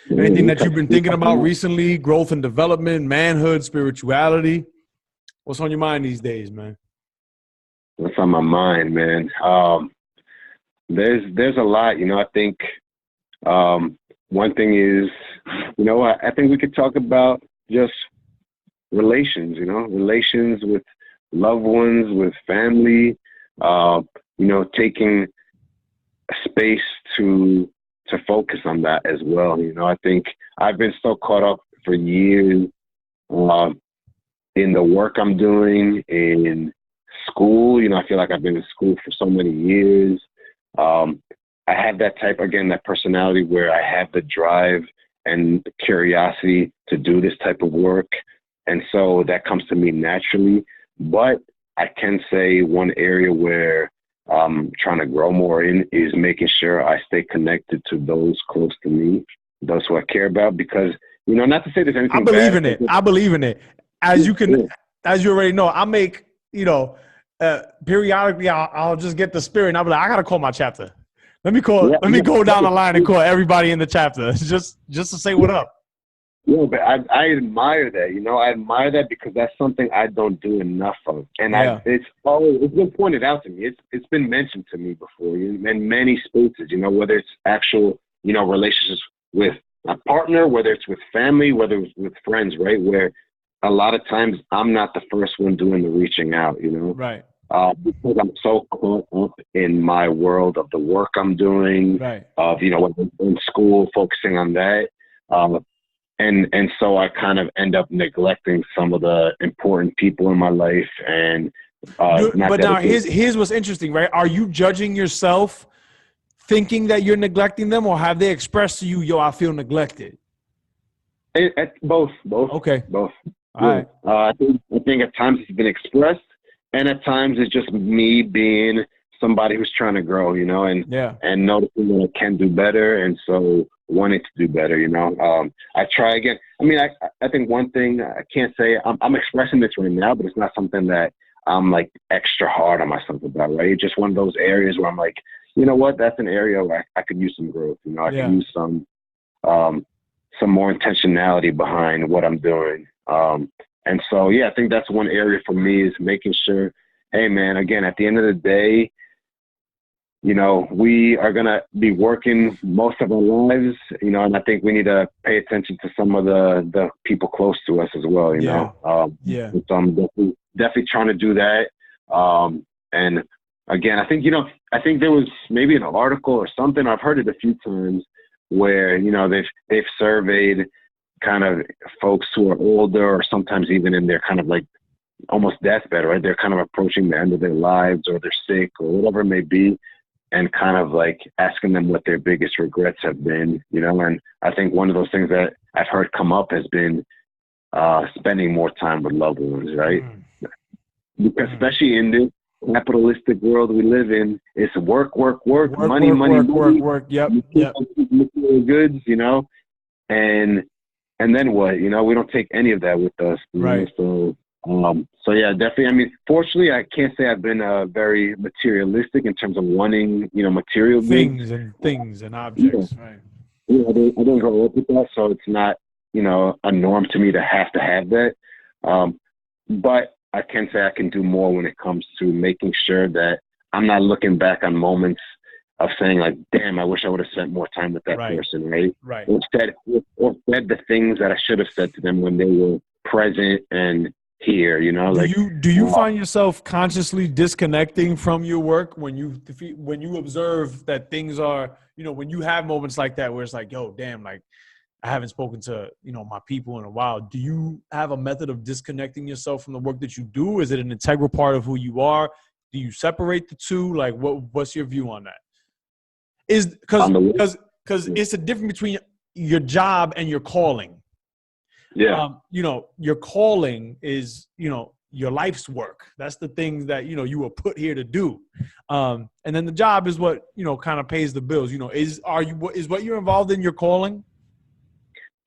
Anything that you've been thinking about recently? Growth and development, manhood, spirituality. What's on your mind these days, man? What's on my mind, man? There's a lot. You know, I think one thing is, you know, I think we could talk about just relations. You know, relations with loved ones, with family. You know, taking space to focus on that as well. You know, I think I've been so caught up for years in the work I'm doing, in school. You know, I feel like I've been in school for so many years. I have that type, again, that personality where I have the drive and the curiosity to do this type of work. And so that comes to me naturally. But I can say one area where I'm trying to grow more in is making sure I stay connected to those close to me, those who I care about, because, you know, not to say there's anything I believe bad, in it. I believe in it. As you can, as you already know, I make, you know, periodically I'll just get the spirit and I'll be like, I got to call my chapter. Let me go down the line and call everybody in the chapter just to say what up. Yeah, but I admire that, you know, I admire that because that's something I don't do enough of. And it's been pointed out to me. It's been mentioned to me before in many spaces, you know, whether it's actual, you know, relationships with a partner, whether it's with family, whether it's with friends, right? Where a lot of times I'm not the first one doing the reaching out, you know? Right. Because I'm so caught up in my world of the work I'm doing, of, you know, in school, focusing on that. And so I kind of end up neglecting some of the important people in my life. And but now here's what's interesting, right? Are you judging yourself thinking that you're neglecting them, or have they expressed to you, yo, I feel neglected? Both. Okay. Both. All right. I think at times it's been expressed, and at times it's just me being somebody who's trying to grow, you know, and noticing that I can do better, and so wanting to do better, you know. I try again. I mean, I think one thing I can't say, I'm expressing this right now, but it's not something that I'm like extra hard on myself about, right? It's just one of those areas where I'm like, you know what, that's an area where I could use some growth, you know, I could use some more intentionality behind what I'm doing. And so, yeah, I think that's one area for me is making sure, hey, man, again, at the end of the day, you know, we are going to be working most of our lives, you know, and I think we need to pay attention to some of the people close to us as well, you know. So I'm definitely trying to do that. And again, I think, you know, I think there was maybe an article or something, I've heard it a few times, where, you know, they've surveyed kind of folks who are older or sometimes even in their kind of like almost deathbed, right? They're kind of approaching the end of their lives or they're sick or whatever it may be, and kind of like asking them what their biggest regrets have been, you know. And I think one of those things that I've heard come up has been spending more time with loved ones, right? Because especially in this capitalistic world we live in, it's work, money. Yep. Material goods, you know, and then what? You know, we don't take any of that with us, right? Know? So yeah, definitely. I mean, fortunately, I can't say I've been very materialistic in terms of wanting, you know, material things goods. and objects, right? You know, I didn't grow up with that, so it's not, you know, a norm to me to have that. But I can say I can do more when it comes to making sure that I'm not looking back on moments of saying like, damn, I wish I would have spent more time with that person, right? Right. Or said the things that I should have said to them when they were present and here, you know. Do you find yourself consciously disconnecting from your work when you observe that things are, you know, when you have moments like that where it's like, yo, damn, like I haven't spoken to, you know, my people in a while. Do you have a method of disconnecting yourself from the work that you do? Is it an integral part of who you are? Do you separate the two? Like, what's your view on that? Is because it's a difference between your job and your calling. Yeah. You know, your calling is, you know, your life's work. That's the things that, you know, you were put here to do. And then the job is what, you know, kind of pays the bills. You know, is what you're involved in your calling?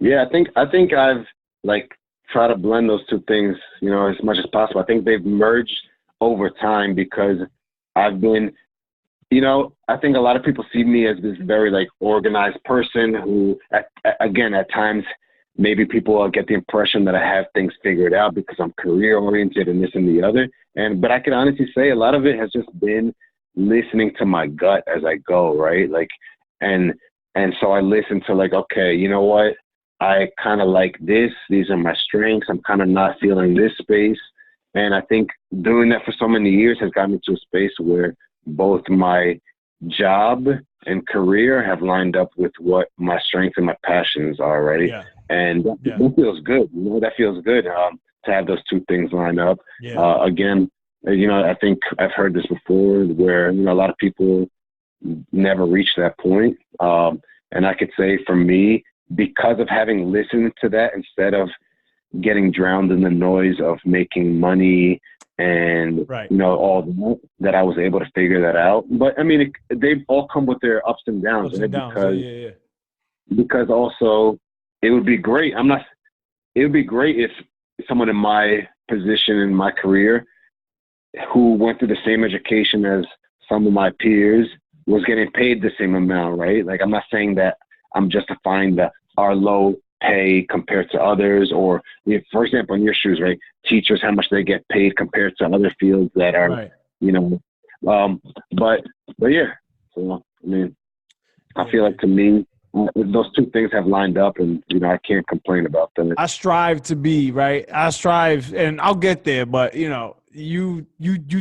Yeah, I think I've like tried to blend those two things, you know, as much as possible. I think they've merged over time because I've been, you know, I think a lot of people see me as this very like organized person who, again, at times, maybe people get the impression that I have things figured out because I'm career oriented and this and the other. But I can honestly say a lot of it has just been listening to my gut as I go, right? Like, and so I listen to like, okay, you know what? I kind of like this. These are my strengths. I'm kind of not feeling this space. And I think doing that for so many years has gotten me to a space where both my job and career have lined up with what my strengths and my passions are, right? Yeah. And that feels good. You know, that feels good to have those two things line up. Yeah. Again, you know, I think I've heard this before where, you know, a lot of people never reach that point. And I could say for me, because of having listened to that instead of getting drowned in the noise of making money and, you know, all that, I was able to figure that out. But I mean, they all come with their ups and downs. Because also it would be great. It would be great if someone in my position in my career who went through the same education as some of my peers was getting paid the same amount, right? Like, I'm not saying that I'm justifying our low pay compared to others, or for example, in your shoes, right? Teachers, how much they get paid compared to other fields that are, you know, but yeah. So, I mean, I feel like to me, those two things have lined up, and you know, I can't complain about them. I strive to be right. I strive, and I'll get there. But you know, you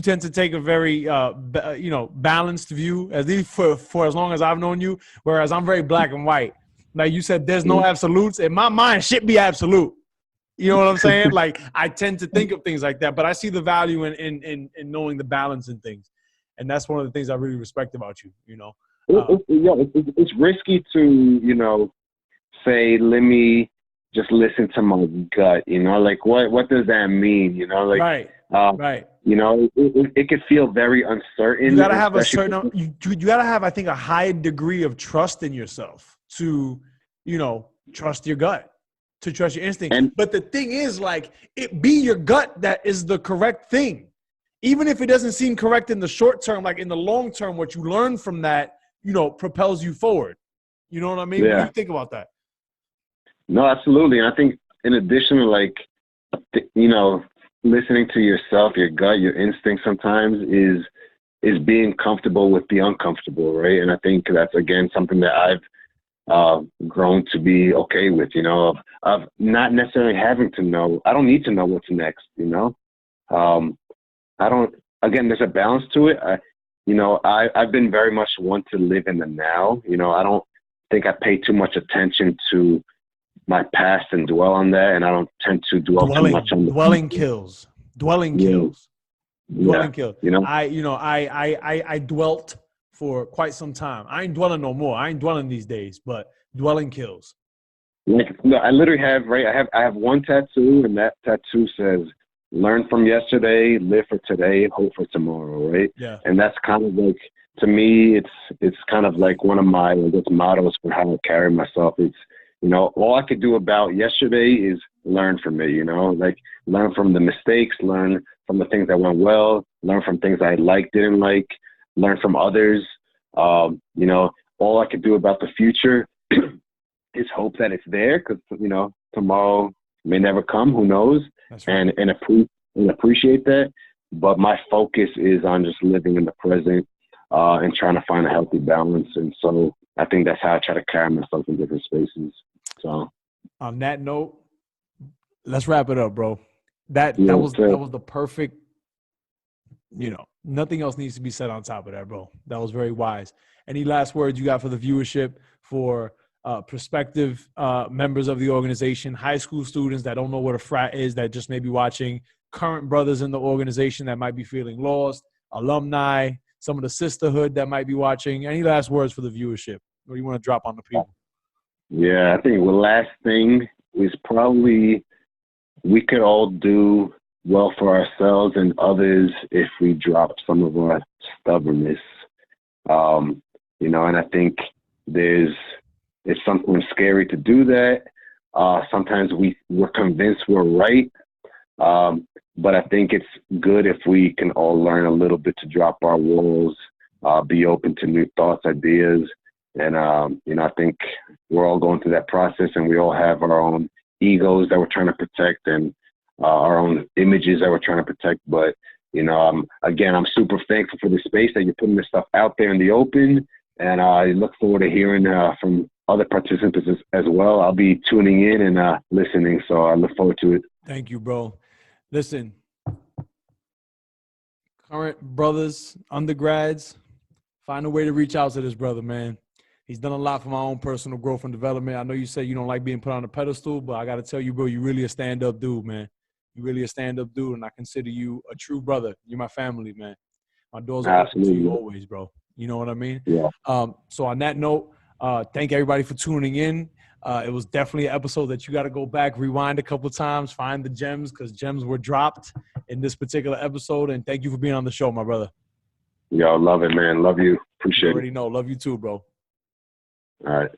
tend to take a very you know, balanced view, at least for as long as I've known you. Whereas I'm very black and white. Like you said, there's no absolutes. In my mind, shit be absolute. You know what I'm saying? Like, I tend to think of things like that, but I see the value in knowing the balance in things, and that's one of the things I really respect about you. You know. It's risky to, you know, say, let me just listen to my gut, you know, like what does that mean? You know, like, right. You know, it could feel very uncertain. You gotta have a certain, you gotta have, I think, a high degree of trust in yourself to, you know, trust your gut, to trust your instinct. But the thing is, like, it be your gut that is the correct thing. Even if it doesn't seem correct in the short term, like in the long term, what you learn from that, you know, propels you forward. You know what I mean? Yeah. What do you think about that? No, absolutely. And I think in addition to, like, listening to yourself, your gut, your instinct sometimes is being comfortable with the uncomfortable, right? And I think that's, again, something that I've grown to be okay with, of not necessarily having to know. I don't need to know what's next, there's a balance to it. I've been very much one to live in the now. I don't think I pay too much attention to my past and dwell on that, and I don't tend to dwell too much on the dwelling kills. Dwelling kills. Dwelling kills. Yeah. I dwelt for quite some time. I ain't dwelling no more. I ain't dwelling these days, but dwelling kills. I literally have, right? I have one tattoo, and that tattoo says, "Learn from yesterday, live for today, hope for tomorrow," right? Yeah. And that's kind of like, to me, it's kind of like one of my mottos for how I carry myself. It's, all I could do about yesterday is learn from it, learn from the mistakes, learn from the things that went well, learn from things I didn't like, learn from others. All I could do about the future is hope that it's there, because, tomorrow may never come, who knows? That's right. And appreciate that. But my focus is on just living in the present and trying to find a healthy balance. And so I think that's how I try to carry myself in different spaces. So on that note, let's wrap it up, bro. That was the perfect, nothing else needs to be said on top of that, bro. That was very wise. Any last words you got for the viewership, for prospective members of the organization, high school students that don't know what a frat is, that just may be watching, current brothers in the organization that might be feeling lost, alumni, some of the sisterhood that might be watching? Any last words for the viewership? What do you want to drop on the people? Yeah, I think the last thing is probably we could all do well for ourselves and others if we drop some of our stubbornness. And I think it's something scary to do that. Sometimes we're convinced we're right. But I think it's good if we can all learn a little bit to drop our walls, be open to new thoughts, ideas. And, I think we're all going through that process, and we all have our own egos that we're trying to protect and our own images that we're trying to protect. But, I'm super thankful for the space that you're putting this stuff out there in the open. And I look forward to hearing from other participants as well. I'll be tuning in and listening. So I look forward to it. Thank you, bro. Listen, current brothers, undergrads, find a way to reach out to this brother, man. He's done a lot for my own personal growth and development. I know you say you don't like being put on a pedestal, but I got to tell you, bro, you're really a stand-up dude, man. You're really a stand-up dude, and I consider you a true brother. You're my family, man. My doors are open to you always, bro. You know what I mean? Yeah. So on that note, thank everybody for tuning in. It was definitely an episode that you got to go back, rewind a couple times, find the gems, because gems were dropped in this particular episode. And thank you for being on the show, my brother. Yo, love it, man. Love you. Appreciate it. You already know. Love you too, bro. All right.